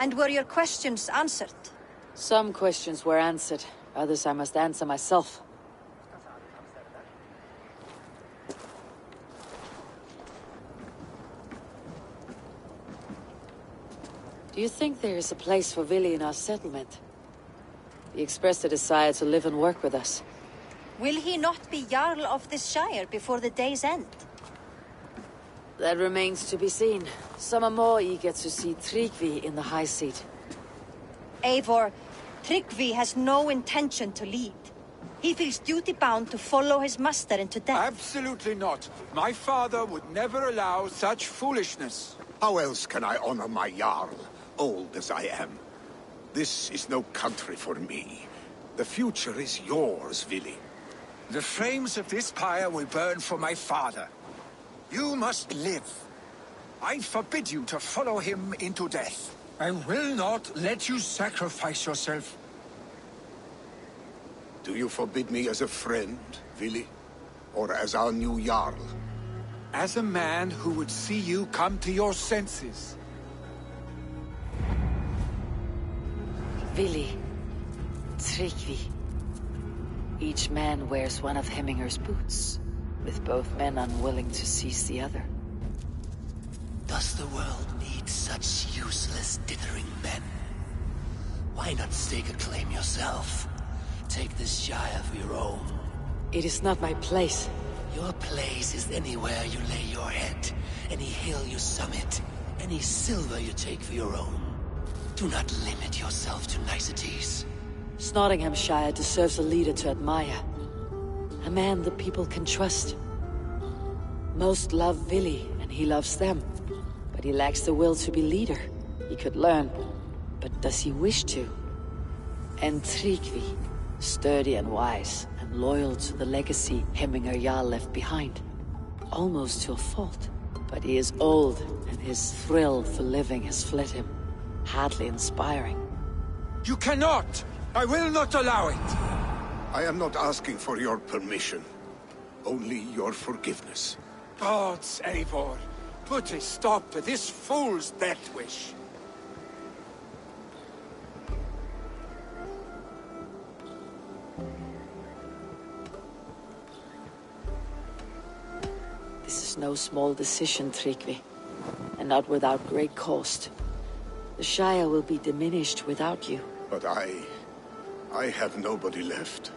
And were your questions answered? Some questions were answered. Others I must answer myself. Do you think there is a place for Vili in our settlement? He expressed a desire to live and work with us. Will he not be Jarl of this Shire before the day's end? That remains to be seen. Some are more eager to see Tryggvi in the high seat. Eivor, Tryggvi has no intention to lead. He feels duty-bound to follow his master into death. Absolutely not. My father would never allow such foolishness. How else can I honor my Jarl, old as I am? This is no country for me. The future is yours, Vili. The flames of this pyre will burn for my father. You must live. I forbid you to follow him into death. I will not let you sacrifice yourself. Do you forbid me as a friend, Vili? Or as our new Jarl? As a man who would see you come to your senses. Vili, Tryggvi. Each man wears one of Hemminger's boots, with both men unwilling to seize the other. Does the world need such useless, dithering men? Why not stake a claim yourself? take this Shire for your own. It is not my place. Your place is anywhere you lay your head, any hill you summit, any silver you take for your own. Do not limit yourself to niceties. Nottinghamshire deserves a leader to admire. A man the people can trust. Most love Vili, and he loves them. But he lacks the will to be leader. He could learn, but does he wish to? And Tryggvi, sturdy and wise, and loyal to the legacy Hemminger Jarl left behind. Almost to a fault. But he is old, and his thrill for living has fled him. Hardly inspiring. You cannot! I will not allow it! I am not asking for your permission. Only your forgiveness. Gods, Eivor, put a stop to this fool's death wish. This is no small decision, Tryggvi, and not without great cost. The Shire will be diminished without you. But I have nobody left.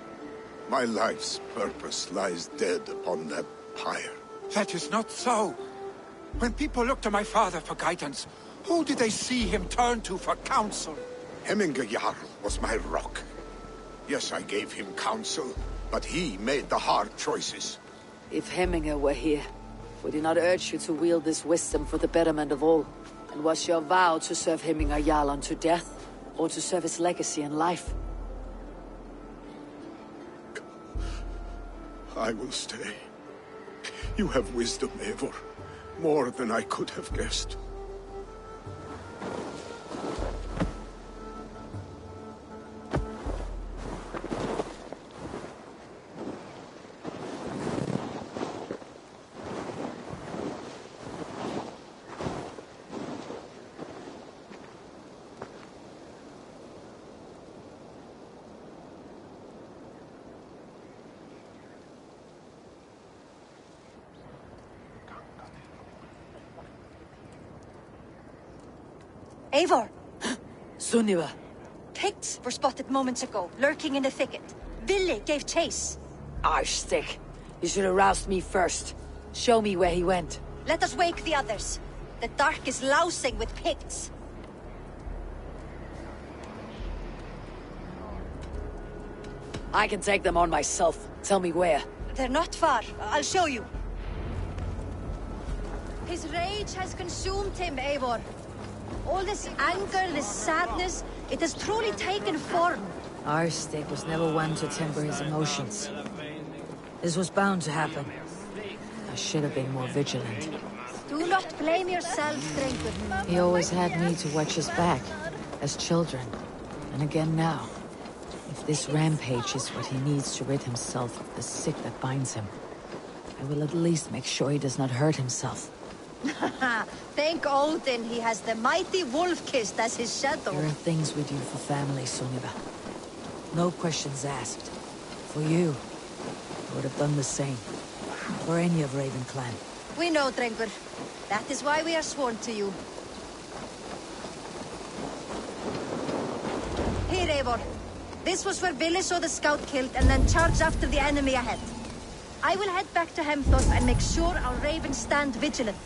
My life's purpose lies dead upon that pyre. That is not so. When people look to my father for guidance, who did they see him turn to for counsel? Hemminger Jarl was my rock. Yes, I gave him counsel, but he made the hard choices. If Hemminger were here, would he not urge you to wield this wisdom for the betterment of all? And was your vow to serve Hemminger Jarl unto death, or to serve his legacy in life? I will stay. You have wisdom, Eivor. More than I could have guessed. Eivor! Sunniva! Picts were spotted moments ago, lurking in the thicket. Vili gave chase. Arstick! You should have roused me first. Show me where he went. Let us wake the others. The dark is lousing with Picts. I can take them on myself. Tell me where. They're not far. I'll show you. His rage has consumed him, Eivor. All this anger, this sadness, it has truly taken form. Arstick was never one to temper his emotions. This was bound to happen. I should have been more vigilant. Do not blame yourself, Drengur. He always had me to watch his back, as children. And again now. If this rampage is what he needs to rid himself of the sick that binds him, I will at least make sure he does not hurt himself. Thank Odin he has the mighty Wolf-Kissed as his shadow. There are things we do for family, Sunniva. No questions asked. For you, I would have done the same. For any of Raven clan. We know, Drengur. That is why we are sworn to you. Here, Eivor. This was where Vili saw the scout killed and then charged after the enemy ahead. I will head back to Hemthorpe and make sure our ravens stand vigilant.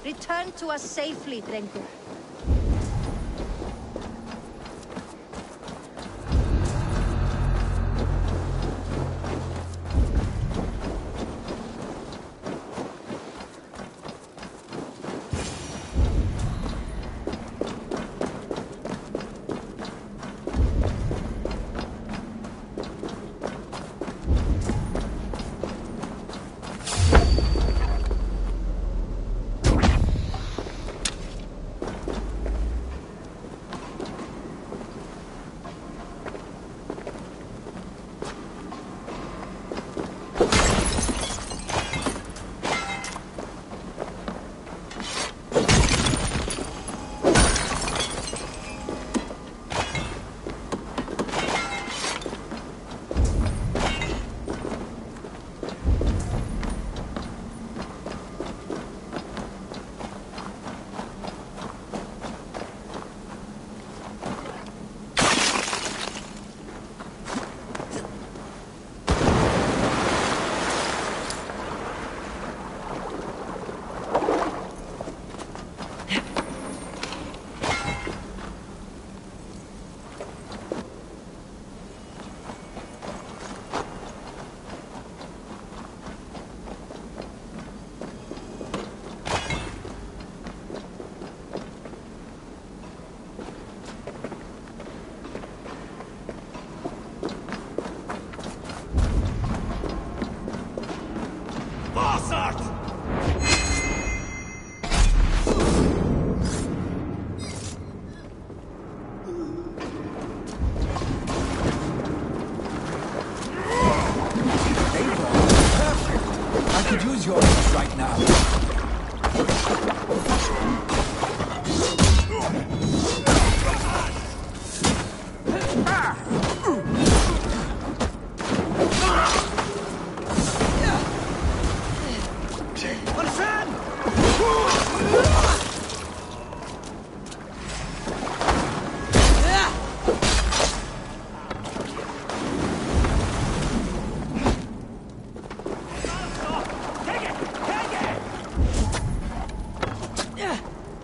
Return to us safely, Drengur.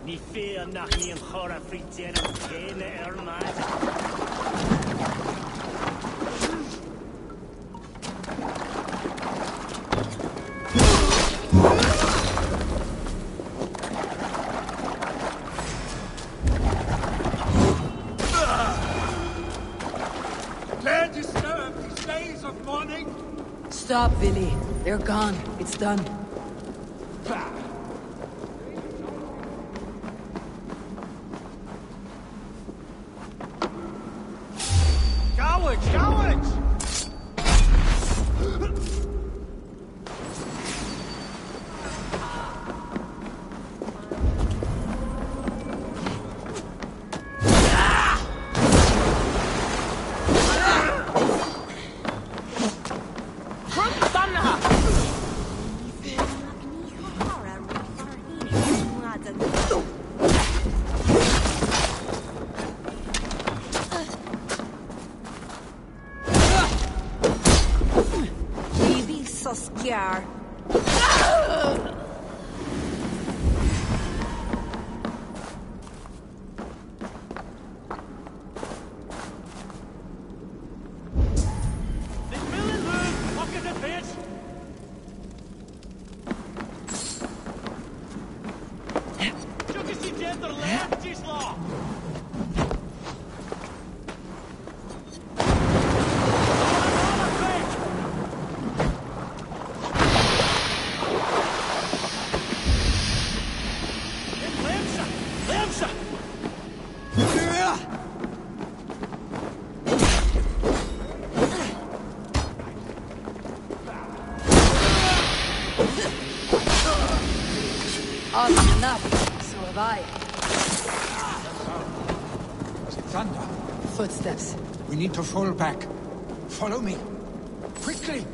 Ní fé nach íon chora frí déanam chéile maid. Claire disturbed these days of mourning? Stop, Billy. They're gone. It's done. Cowards! Cowards! Soskyar. Often enough, so have I. Was it thunder? Footsteps. We need to fall back. Follow me. Quickly!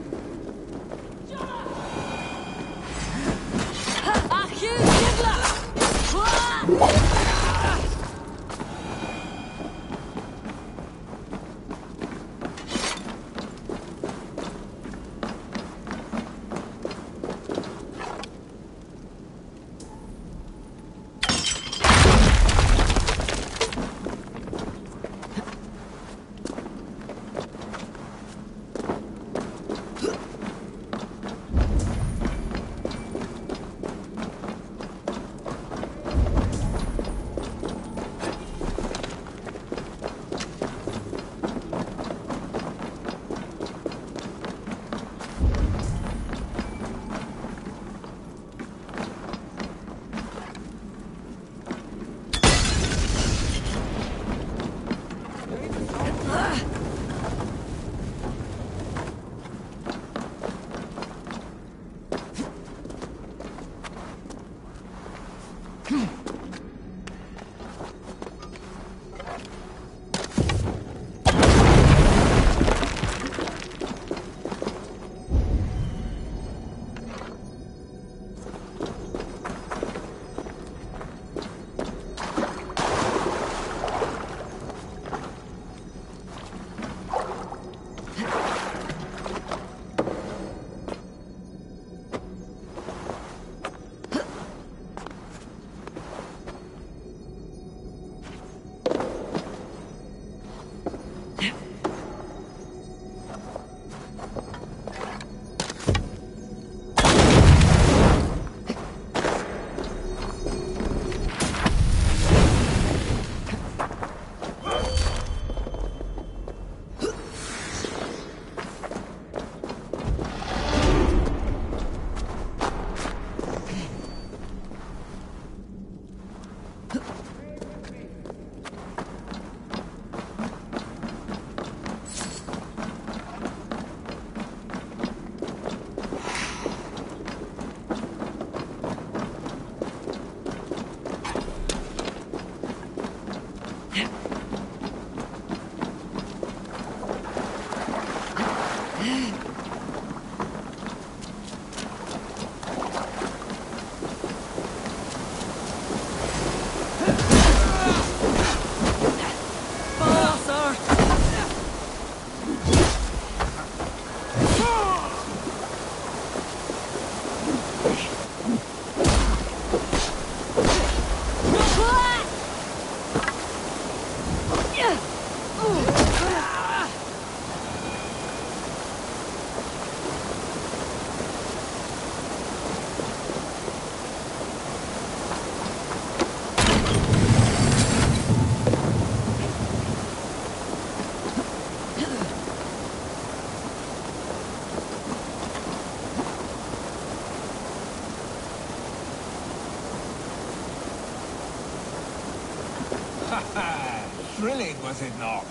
Thrilling, was it not?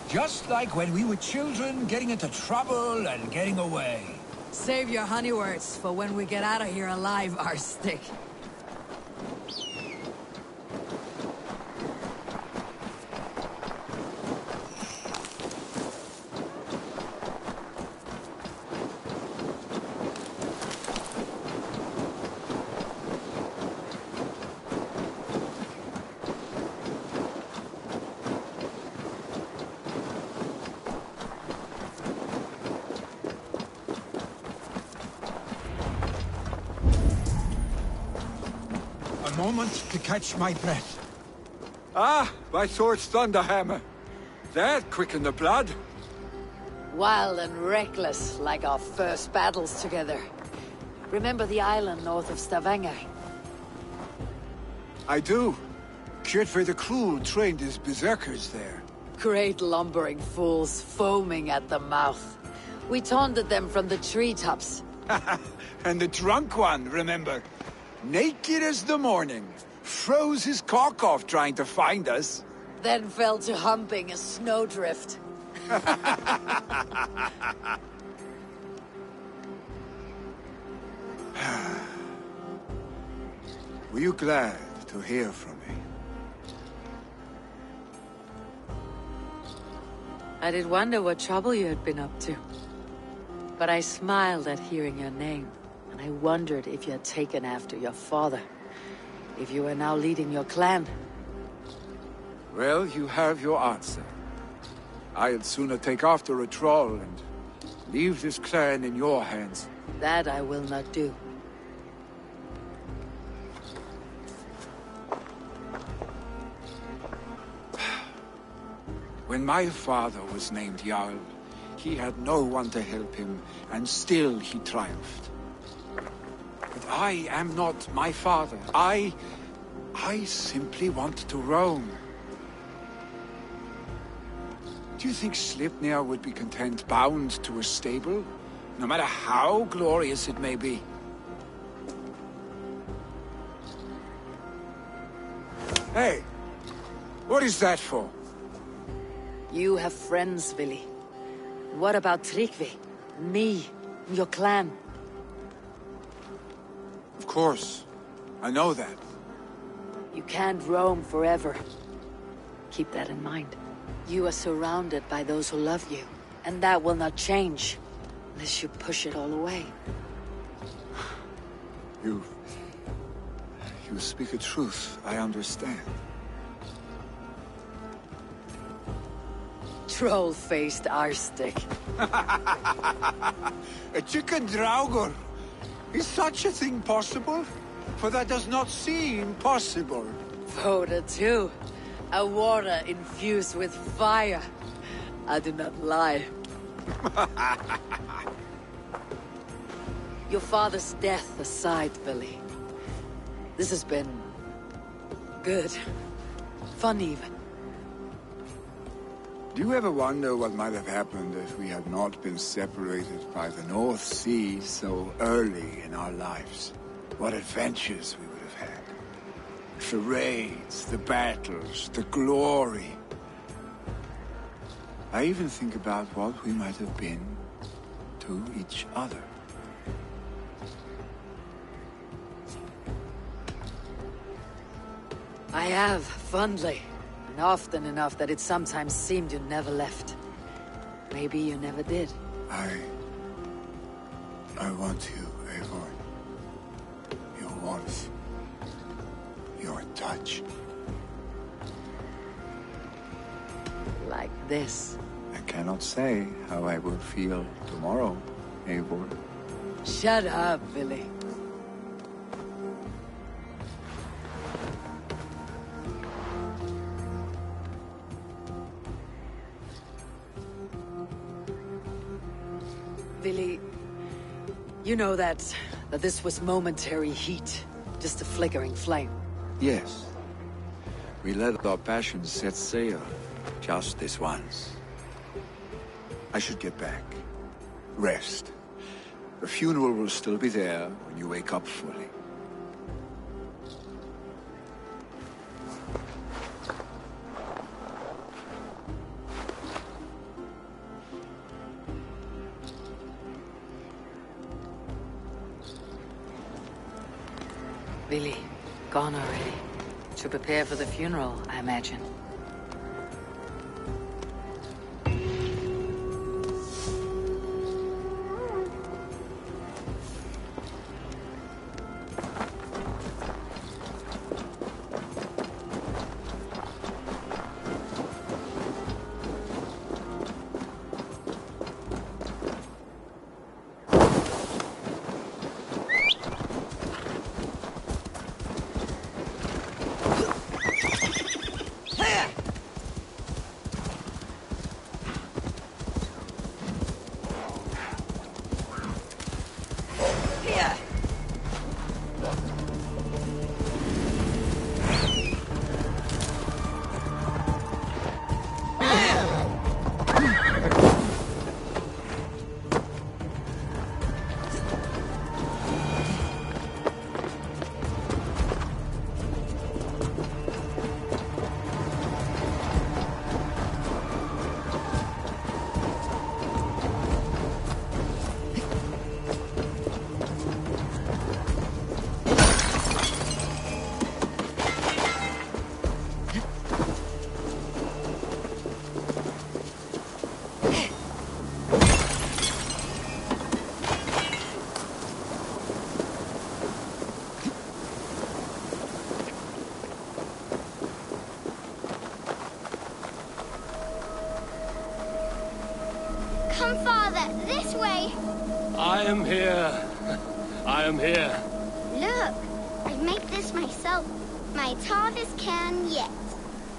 Just like when we were children, getting into trouble and getting away. Save your honey words for when we get out of here alive, Arstic. Moment to catch my breath. Ah, my sword's Thunderhammer. That quickened the blood. Wild and reckless, like our first battles together. Remember the island north of Stavanger? I do. Kjotve the Cruel trained his berserkers there. Great lumbering fools, foaming at the mouth. We taunted them from the treetops. And the drunk one, remember? Naked as the morning. Froze his cock off trying to find us. Then fell to humping a snowdrift. Were you glad to hear from me? I did wonder what trouble you had been up to. But I smiled at hearing your name. And I wondered if you had taken after your father. If you were now leading your clan. Well, you have your answer. I'd sooner take after a troll and leave this clan in your hands. That I will not do. When my father was named Jarl, he had no one to help him, and still he triumphed. But I am not my father. I simply want to roam. Do you think Sleipnir would be content bound to a stable, no matter how glorious it may be? Hey, what is that for? You have friends, Vili. What about Tryggvi? Me? Your clan? Of course. I know that. You can't roam forever. Keep that in mind. You are surrounded by those who love you, and that will not change unless you push it all away. You speak a truth, I understand. Troll-faced Arstic. A chicken Draugr. Is such a thing possible? For that does not seem possible. Voda too. A water infused with fire. I do not lie. Your father's death aside, Vili. This has been... good. Fun even. Do you ever wonder what might have happened if we had not been separated by the North Sea so early in our lives? What adventures we would have had. The raids, the battles, the glory. I even think about what we might have been to each other. I have, fondly. And often enough that it sometimes seemed you never left. Maybe you never did. I want you, Eivor. Your warmth. Your touch. Like this. I cannot say how I will feel tomorrow, Eivor. Shut up, Vili. Vili, you know that this was momentary heat, just a flickering flame. Yes. We let our passions set sail, just this once. I should get back. Rest. The funeral will still be there when you wake up fully. Billy, gone already. To prepare for the funeral, I imagine. Come, Father, this way. I am here. I am here. Look, I made this myself. My hardest can yet.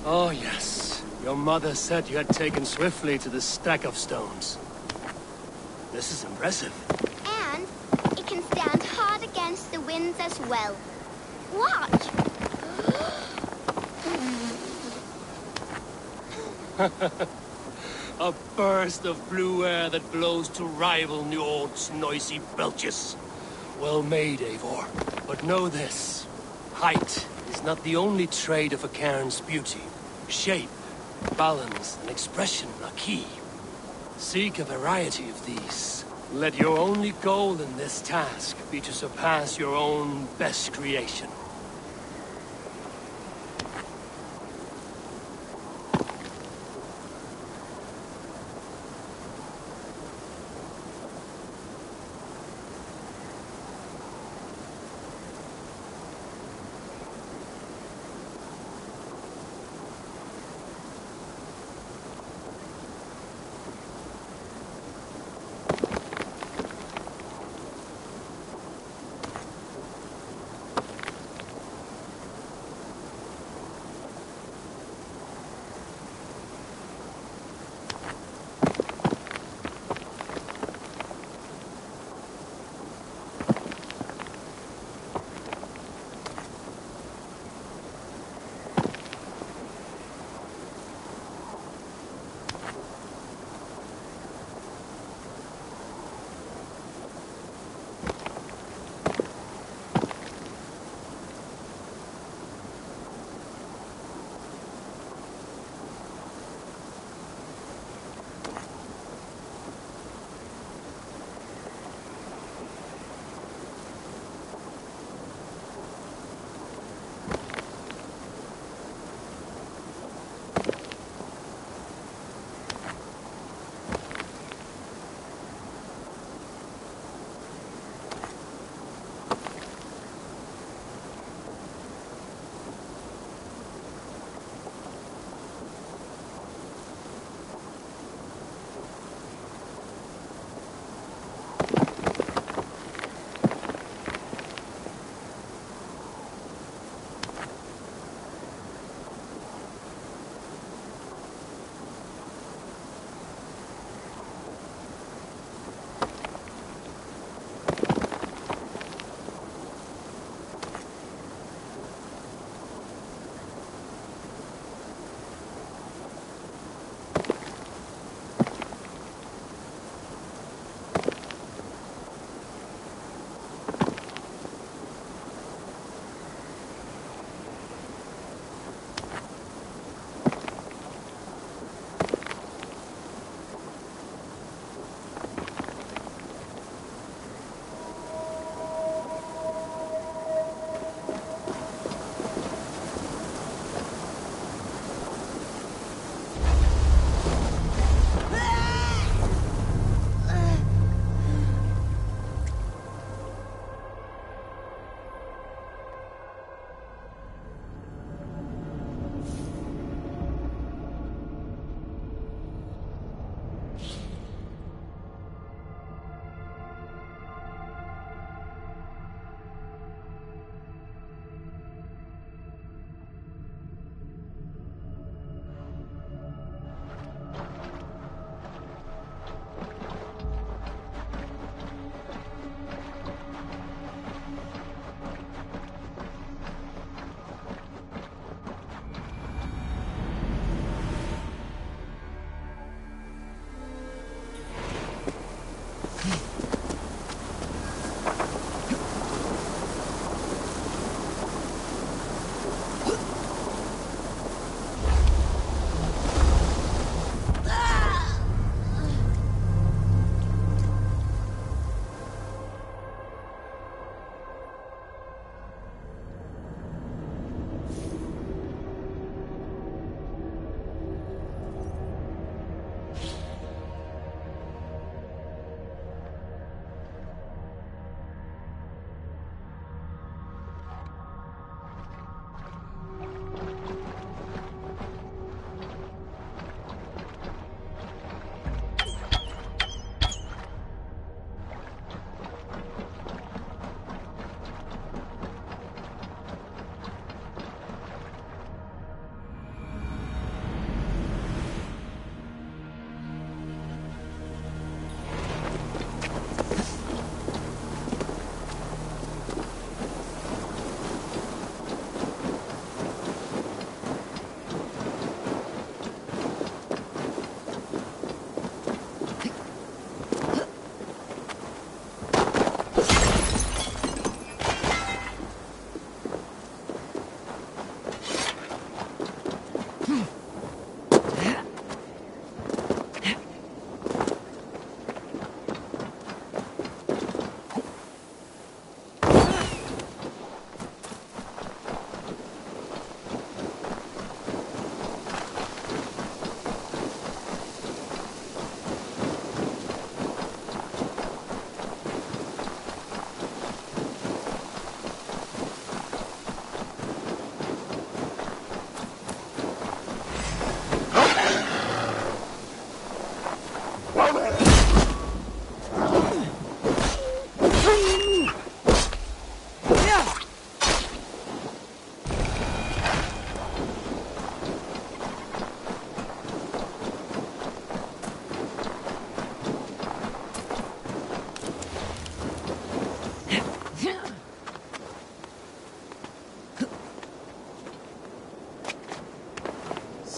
Oh, yes. Your mother said you had taken swiftly to the stack of stones. This is impressive. And it can stand hard against the winds as well. Watch. A burst of blue air that blows to rival Njord's noisy belches. Well made, Eivor. But know this. Height is not the only trait of a cairn's beauty. Shape, balance, and expression are key. Seek a variety of these. Let your only goal in this task be to surpass your own best creation.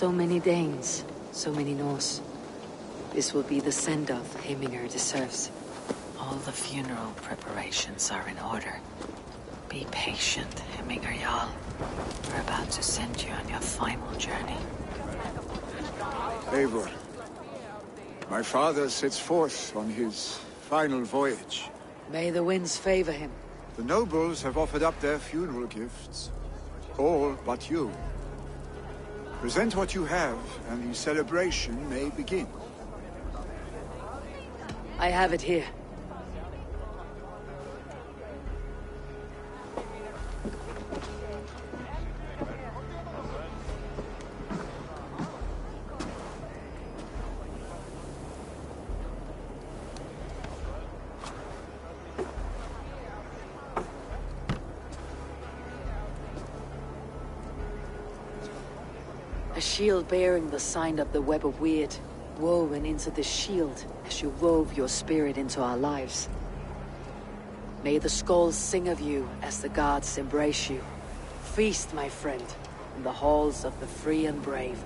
So many Danes, so many Norse. This will be the send-off Heminger deserves. All the funeral preparations are in order. Be patient, Heminger Jarl. We're about to send you on your final journey. Eivor, my father sets forth on his final voyage. May the winds favor him. The nobles have offered up their funeral gifts. All but you. Present what you have, and the celebration may begin. I have it here. A shield bearing the sign of the Web of Weird, woven into the shield as you wove your spirit into our lives. May the skulls sing of you as the gods embrace you. Feast, my friend, in the halls of the free and brave.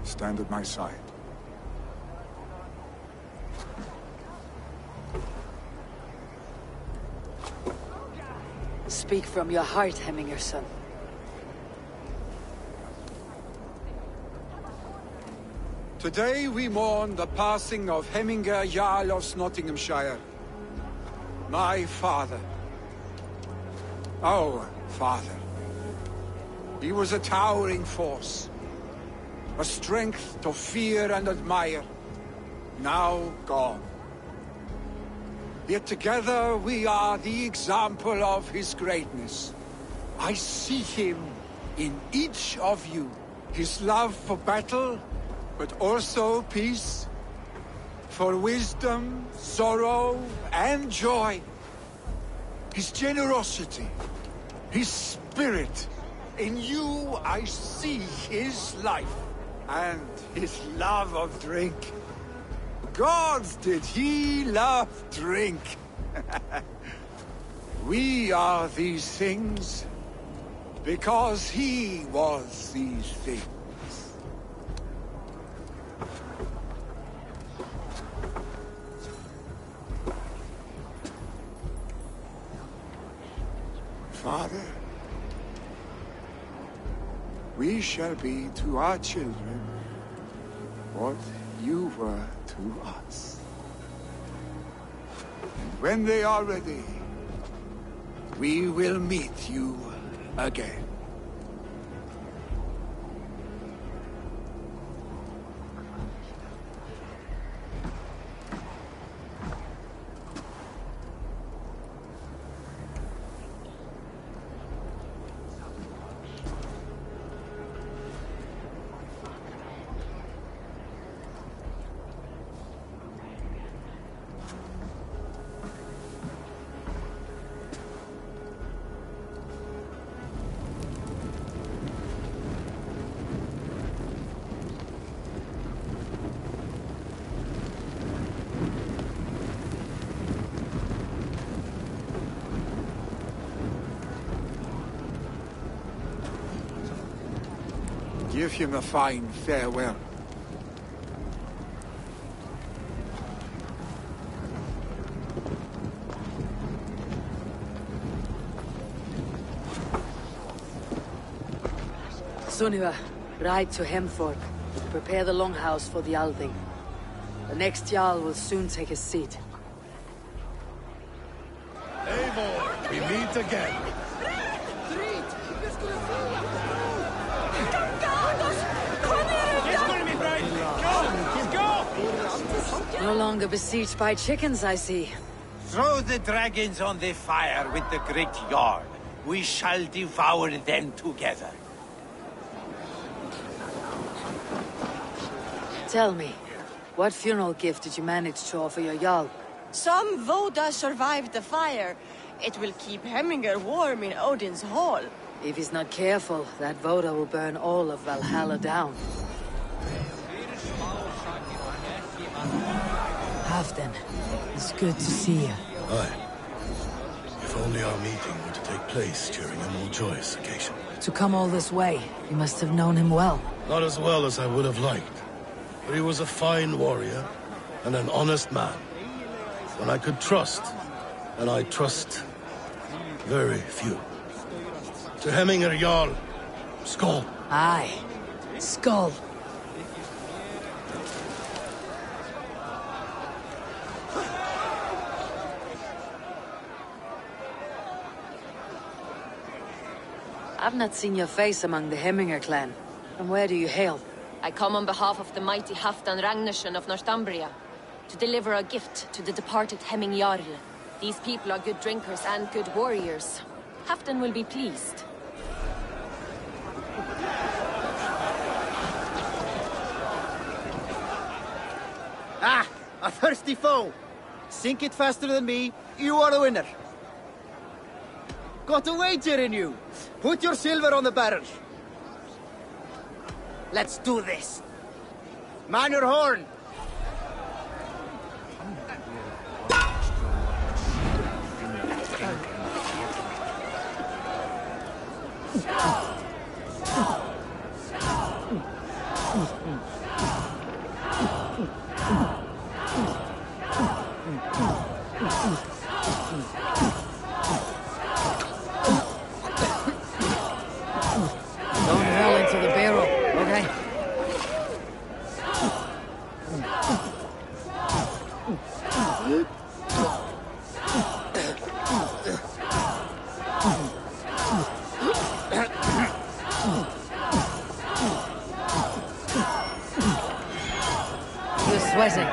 Stand at my side. Speak from your heart, Heminger, son. Today we mourn the passing of Heminger Jarl of Nottinghamshire. My father. Our father. He was a towering force. A strength to fear and admire. Now gone. Yet together we are the example of his greatness. I see him in each of you. His love for battle, but also peace. For wisdom, sorrow, and joy. His generosity, his spirit. In you I see his life, and his love of drink. Gods, did he love drink! We are these things because he was these things. Father, we shall be to our children what you were to us. And when they are ready, we will meet you again. Give him a fine farewell. Sunniva, ride to Hemthorpe. Prepare the longhouse for the Althing. The next Jarl will soon take his seat. Eivor, we meet again. No longer besieged by chickens, I see. Throw the dragons on the fire with the great Jarl. We shall devour them together. Tell me, what funeral gift did you manage to offer your Jarl? Some Voda survived the fire. It will keep Heminger warm in Odin's hall. If he's not careful, that Voda will burn all of Valhalla down. Halfdan, it's good to see you. Aye. If only our meeting were to take place during a more joyous occasion. To come all this way, you must have known him well. Not as well as I would have liked, but he was a fine warrior and an honest man. One I could trust, and I trust very few. To Hemminger Jarl, Skål. Aye, Skål. I've not seen your face among the Hemminger clan. From where do you hail? I come on behalf of the mighty Halfdan Ragnarsson of Northumbria to deliver a gift to the departed Hemming Jarl. These people are good drinkers and good warriors. Halfdan will be pleased. Ah! A thirsty foe! Sink it faster than me, you are the winner. Got a wager in you. Put your silver on the barrel. Let's do this. Man your horn. Don't hell into the barrel, okay? You're sweating.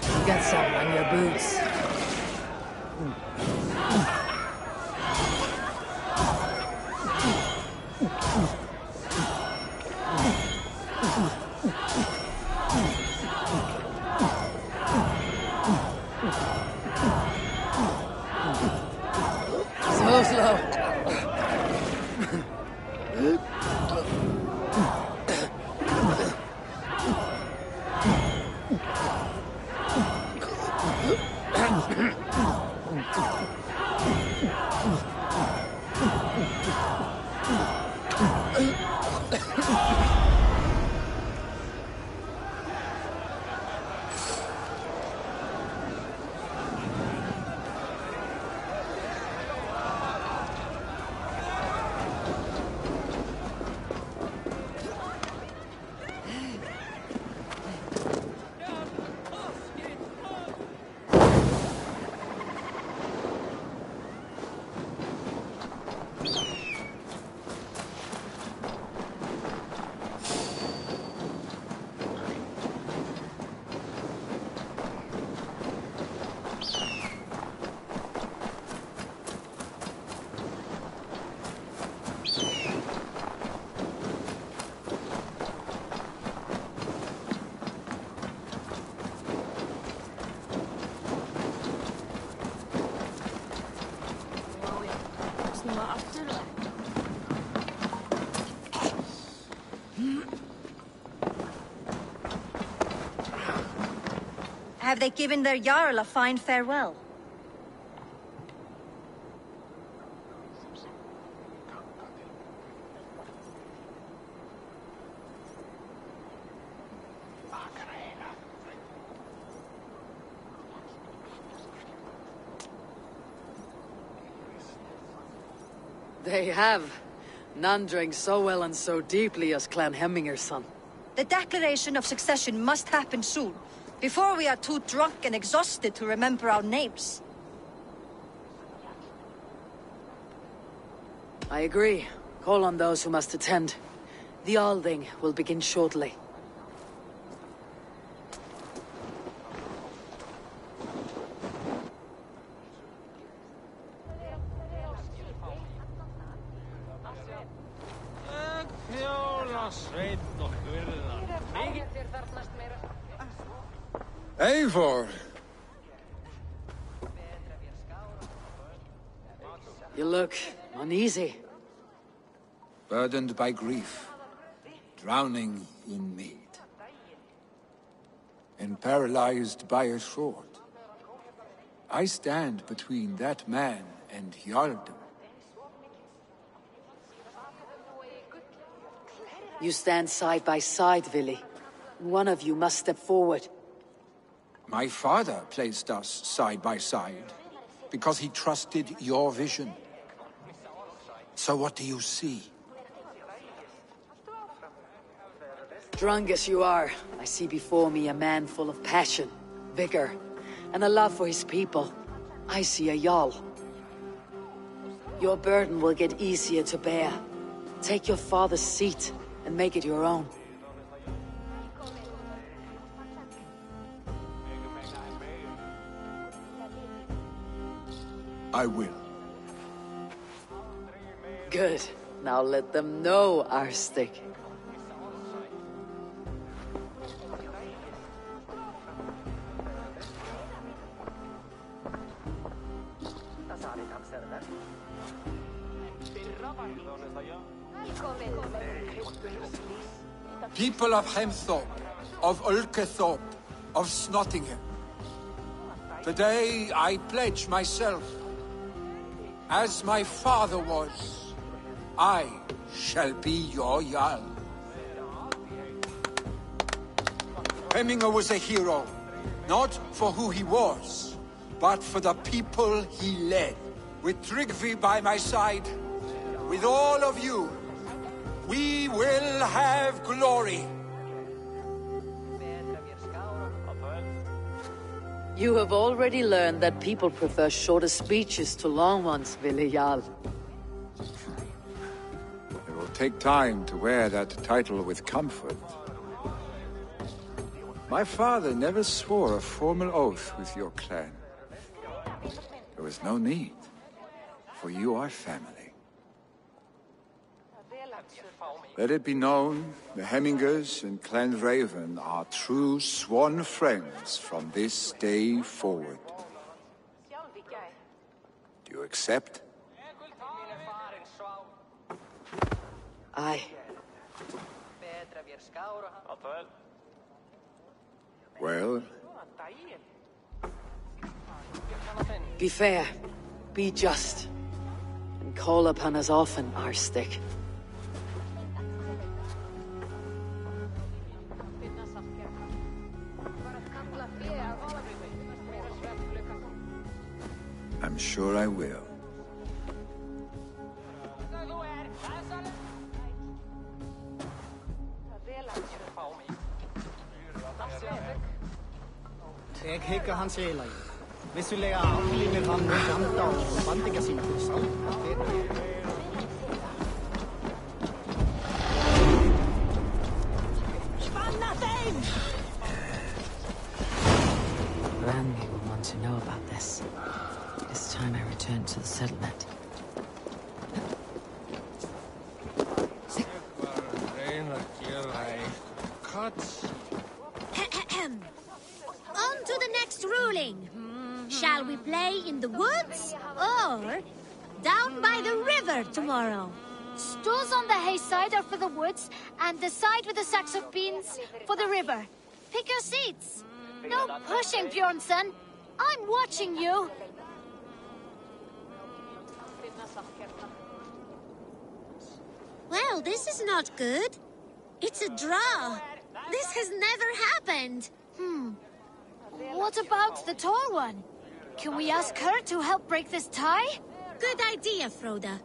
You got something on your boots. So slow. Have they given their Jarl a fine farewell? They have. None drank so well and so deeply as Clan Hemminger's son. The declaration of succession must happen soon, before we are too drunk and exhausted to remember our names. I agree. Call on those who must attend. The Althing will begin shortly. Eivor! You look uneasy. Burdened by grief, drowning in mead, and paralyzed by a sword. I stand between that man and Jarldum. You stand side by side, Vili. One of you must step forward. My father placed us side by side because he trusted your vision. So what do you see? Drunk as you are, I see before me a man full of passion, vigor, and a love for his people. I see a Jarl. Your burden will get easier to bear. Take your father's seat and make it your own. I will. Good. Now let them know, Arstic. People of Hemthorpe, of Ulkethorpe, of Snottingham. Today I pledge myself. As my father was, I shall be your Jarl. Hemminger was a hero, not for who he was, but for the people he led. With Tryggvi by my side, with all of you, we will have glory. You have already learned that people prefer shorter speeches to long ones, Vili Jarl. It will take time to wear that title with comfort. My father never swore a formal oath with your clan. There was no need, for you are family. Let it be known, the Hemmingers and Clan Raven are true sworn friends from this day forward. Do you accept? Aye. Well? Be fair, be just, and call upon us often, Arstic. I'm sure I will. Jeg hygger hans elai. Vissulega aflímir hann með gamda og bandinga sína fyrir salt. Spanna þeim! Randvi will want to know about this. It's time I return to the settlement. On to the next ruling. Shall we play in the woods or down by the river tomorrow? Stools on the hay side are for the woods, and the side with the sacks of beans for the river. Pick your seats. No pushing, Bjornsson. I'm watching you. Well, this is not good. It's a draw. This has never happened. What about the tall one? Can we ask her to help break this tie? Good idea, Froda.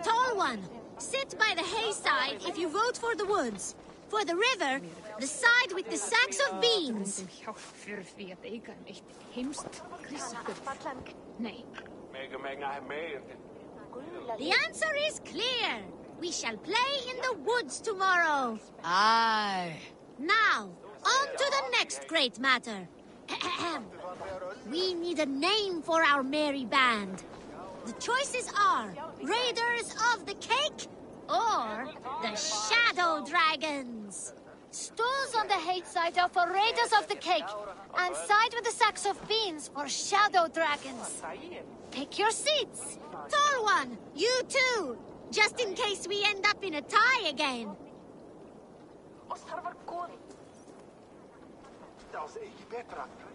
Tall one, sit by the hay side if you vote for the woods. For the river, the side with the sacks of beans. The answer is clear. We shall play in the woods tomorrow. Aye. Now, on to the next great matter. We need a name for our merry band. The choices are Raiders of the Cake or the Shadow Dragons. Stools on the hay side are for Raiders of the Cake, and side with the sacks of beans for Shadow Dragons. Pick your seats. Tall one, you too. Just in case we end up in a tie again.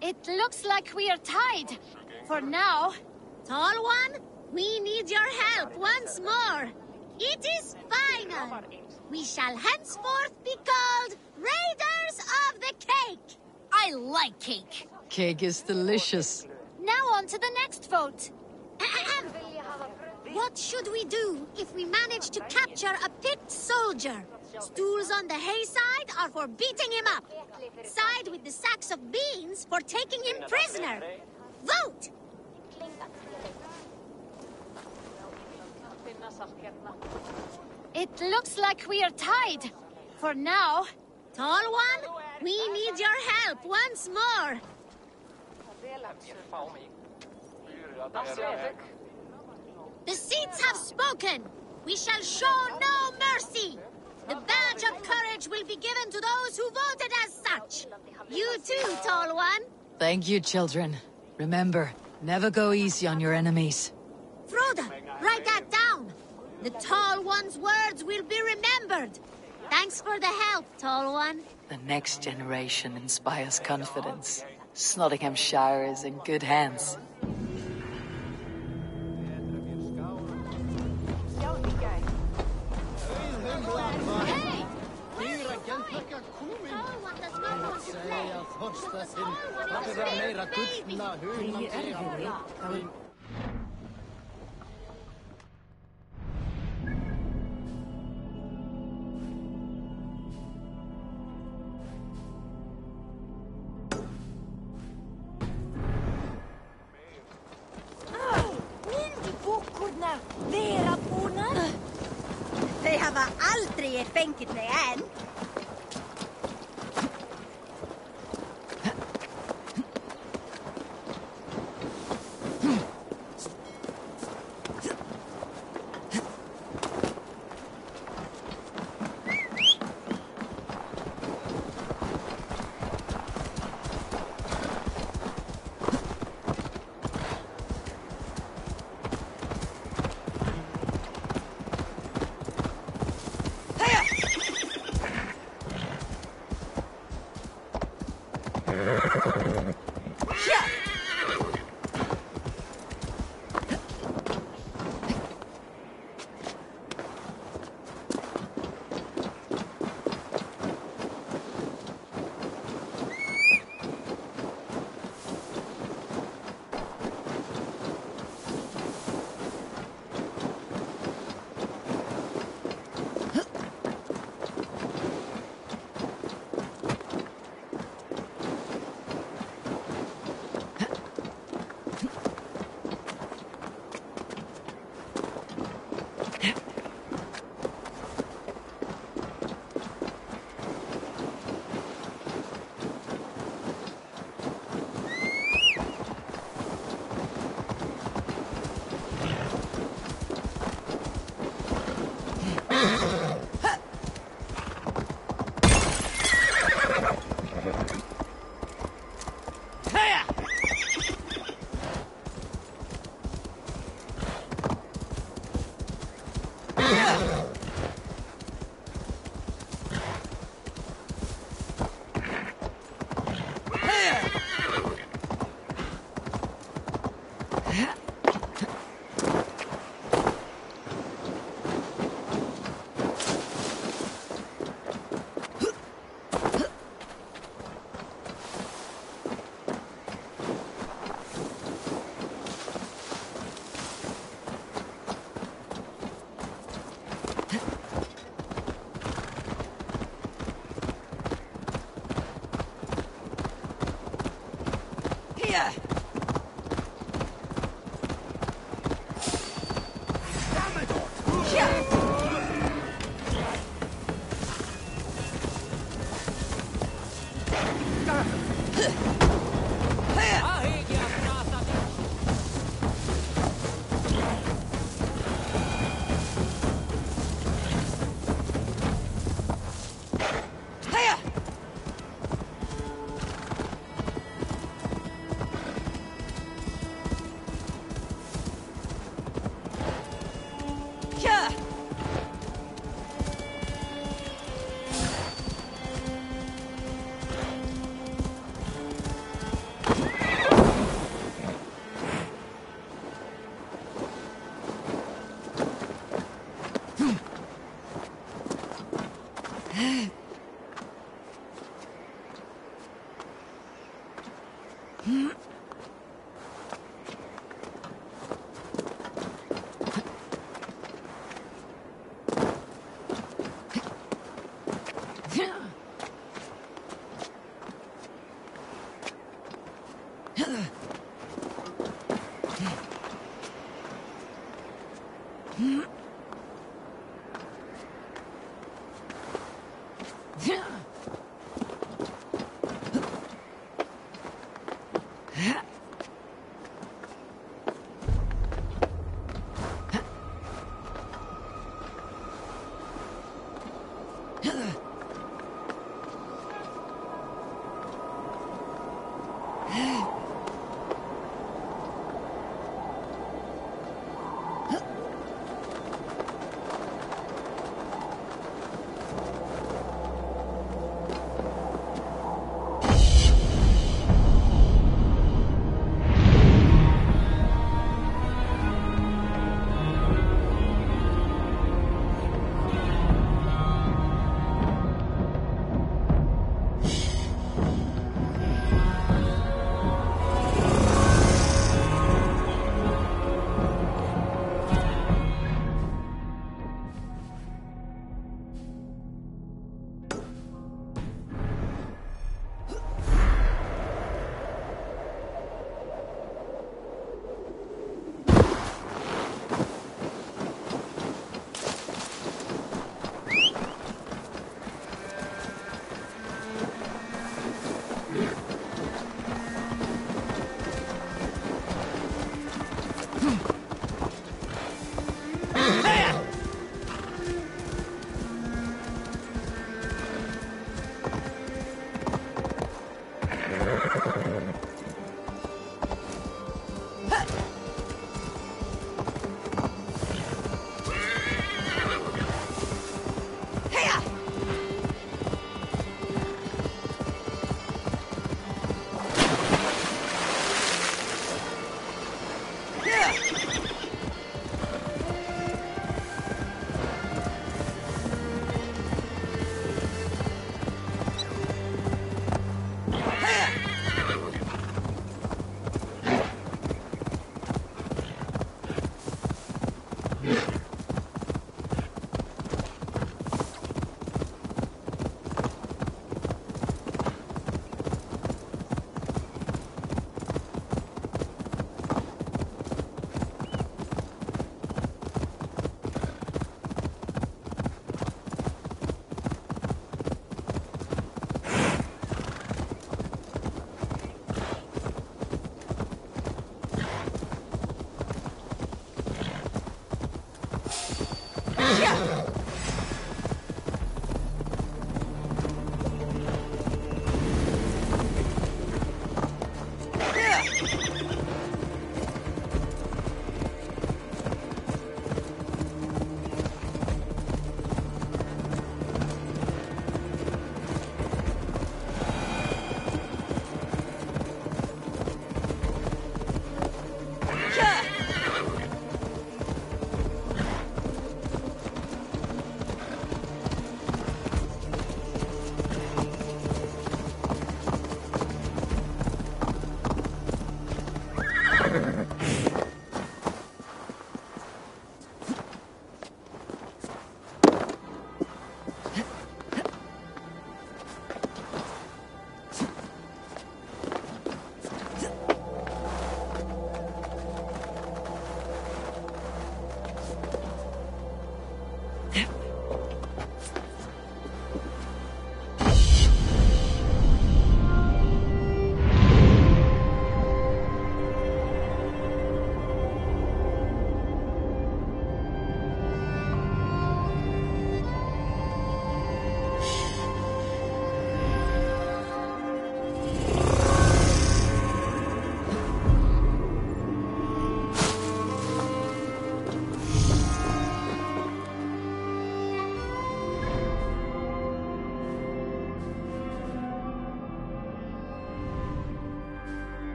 It looks like we are tied. For now. Tall one, we need your help once more. It is final. We shall henceforth be called Raiders of the Cake. I like cake. Cake is delicious. Now on to the next vote. What should we do if we manage to capture a picked soldier? Stools on the hay side are for beating him up. Side with the sacks of beans for taking him prisoner. Vote! It looks like we are tied. For now. Tall one, we need your help once more. The seats have spoken. We shall show no mercy. The badge of courage will be given to those who voted as such. You too, Tall One. Thank you, children. Remember, never go easy on your enemies. Froda, write that down. The Tall One's words will be remembered. Thanks for the help, Tall One. The next generation inspires confidence. Nottinghamshire is in good hands. Þau hafa aldrei fengið mig enn.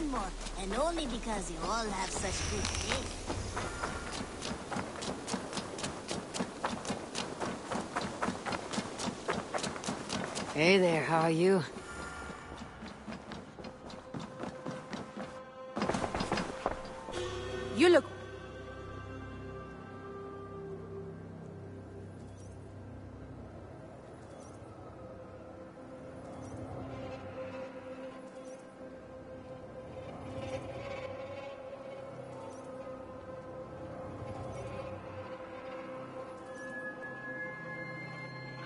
one more, and only because you all have such good taste. Hey there, how are you? You look...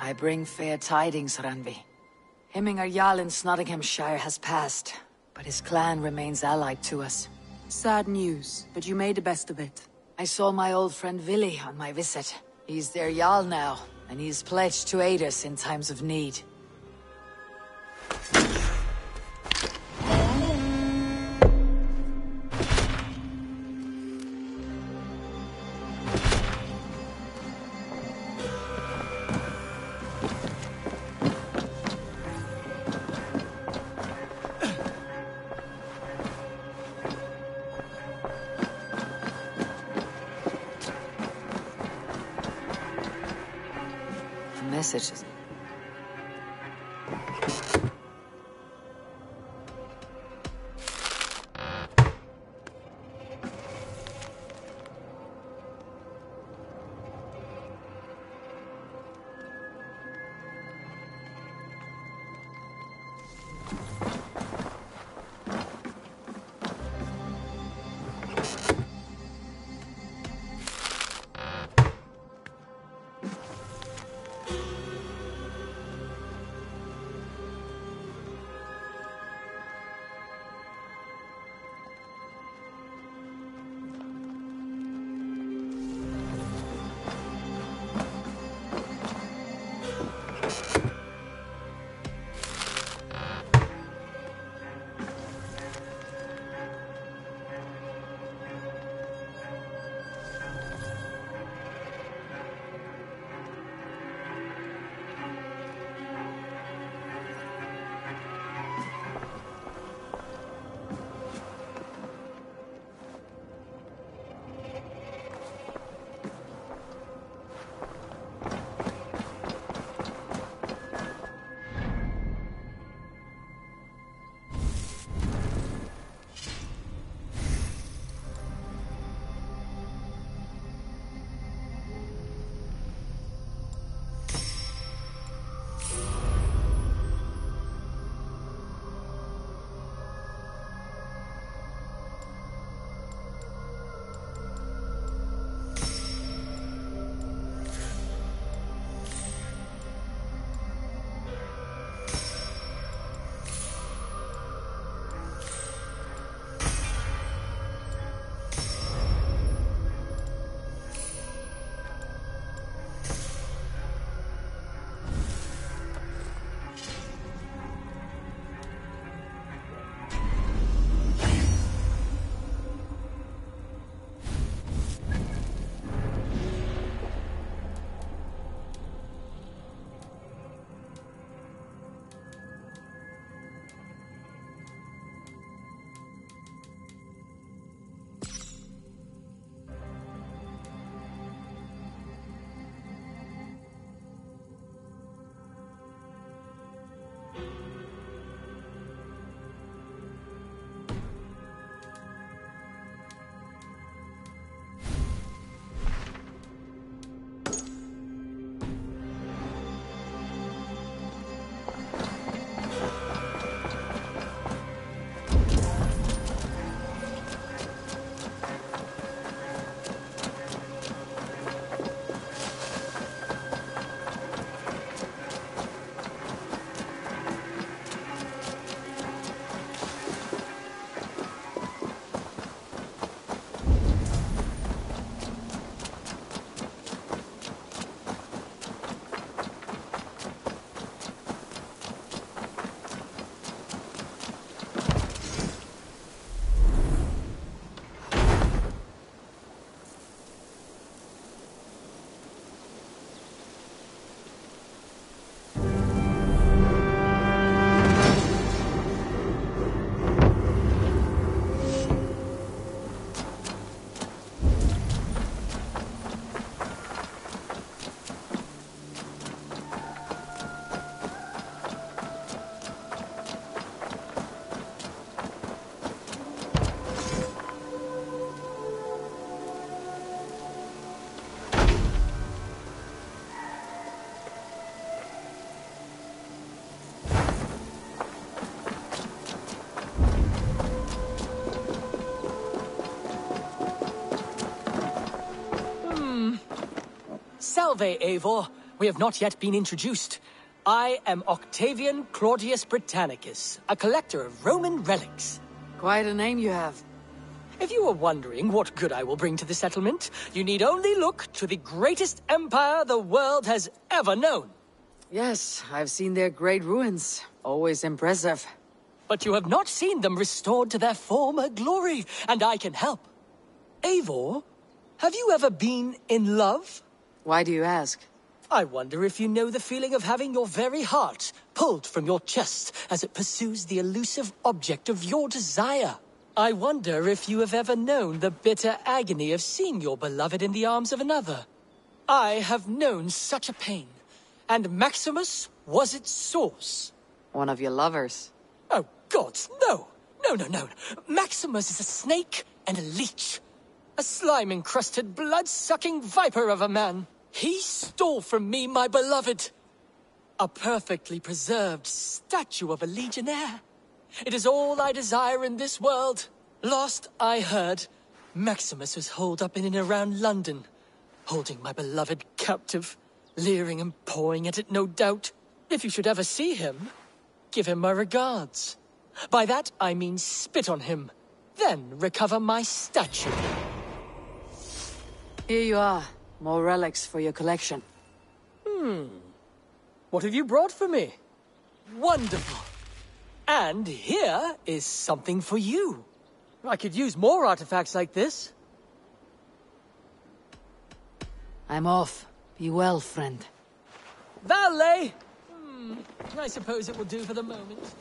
I bring fair tidings, Randvi. Hemmingar Jarl in Nottinghamshire has passed, but his clan remains allied to us. Sad news, but you made the best of it. I saw my old friend Vili on my visit. He's their Jarl now, and he's pledged to aid us in times of need. Messages. Salve, Eivor. We have not yet been introduced. I am Octavian Claudius Britannicus, a collector of Roman relics. Quite a name you have. If you are wondering what good I will bring to the settlement, you need only look to the greatest empire the world has ever known. Yes, I've seen their great ruins. Always impressive. But you have not seen them restored to their former glory, and I can help. Eivor, have you ever been in love? Why do you ask? I wonder if you know the feeling of having your very heart pulled from your chest as it pursues the elusive object of your desire. I wonder if you have ever known the bitter agony of seeing your beloved in the arms of another. I have known such a pain, and Maximus was its source. One of your lovers? Oh, gods, no! No. Maximus is a snake and a leech. A slime-encrusted, blood-sucking viper of a man. He stole from me my beloved. A perfectly preserved statue of a legionnaire. It is all I desire in this world. Last I heard, Maximus was holed up in and around London, holding my beloved captive, leering and pawing at it, no doubt. If you should ever see him, give him my regards. By that I mean spit on him, then recover my statue. Here you are. More relics for your collection. What have you brought for me? Wonderful. And here is something for you. I could use more artifacts like this. I'm off. Be well, friend. Valet! I suppose it will do for the moment.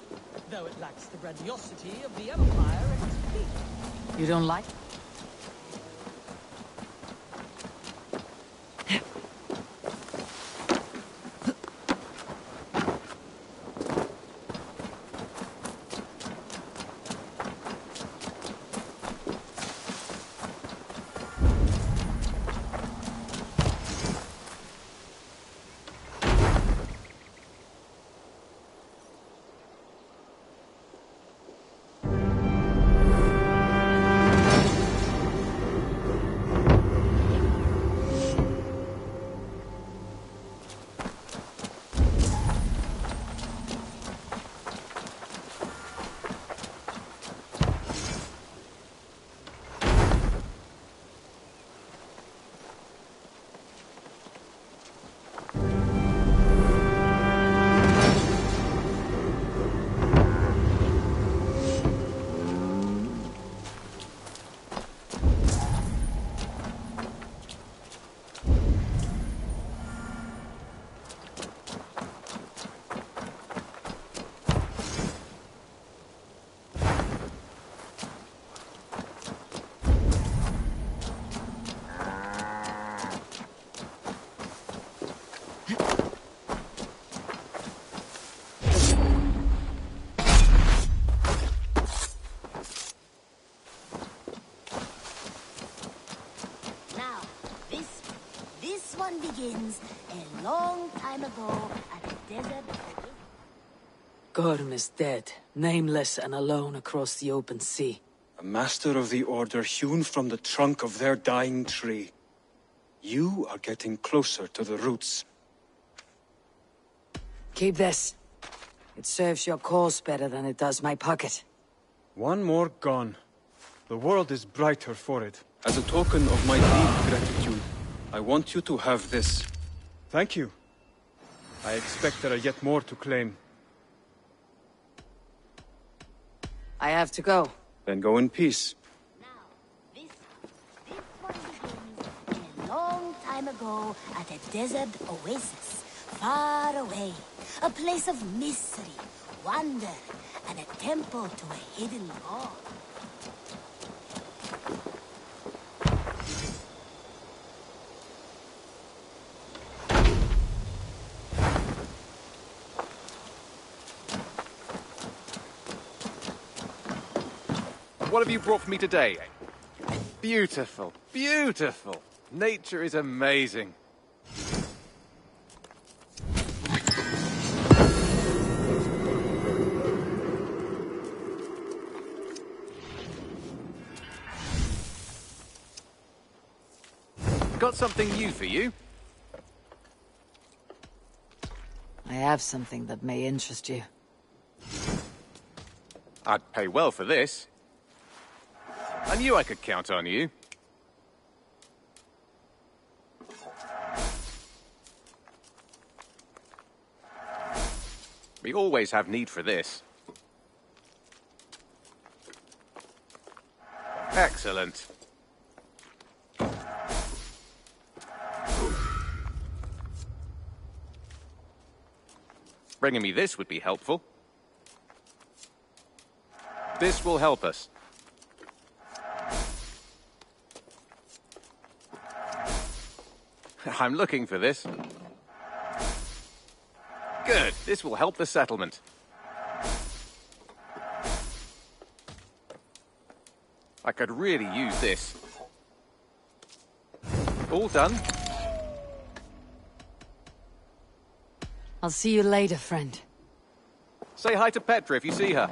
Though it lacks the grandiosity of the Empire at its peak. You don't like? Begins a long time ago at the desert. Gorm is dead, nameless and alone across the open sea. A master of the Order hewn from the trunk of their dying tree. You are getting closer to the roots. Keep this. It serves your cause better than it does my pocket. One more gone. The world is brighter for it. As a token of my deep gratitude, I want you to have this. Thank you. I expect there are yet more to claim. I have to go. Then go in peace. This one begins a long time ago at a desert oasis, far away. A place of mystery, wonder, and a temple to a hidden god. What have you brought for me today? Beautiful, beautiful. Nature is amazing. Got something new for you. I have something that may interest you. I'd pay well for this. I knew I could count on you. We always have need for this. Excellent. Bringing me this would be helpful. This will help us. I'm looking for this. Good. This will help the settlement. I could really use this. All done. I'll see you later, friend. Say hi to Petra if you see her.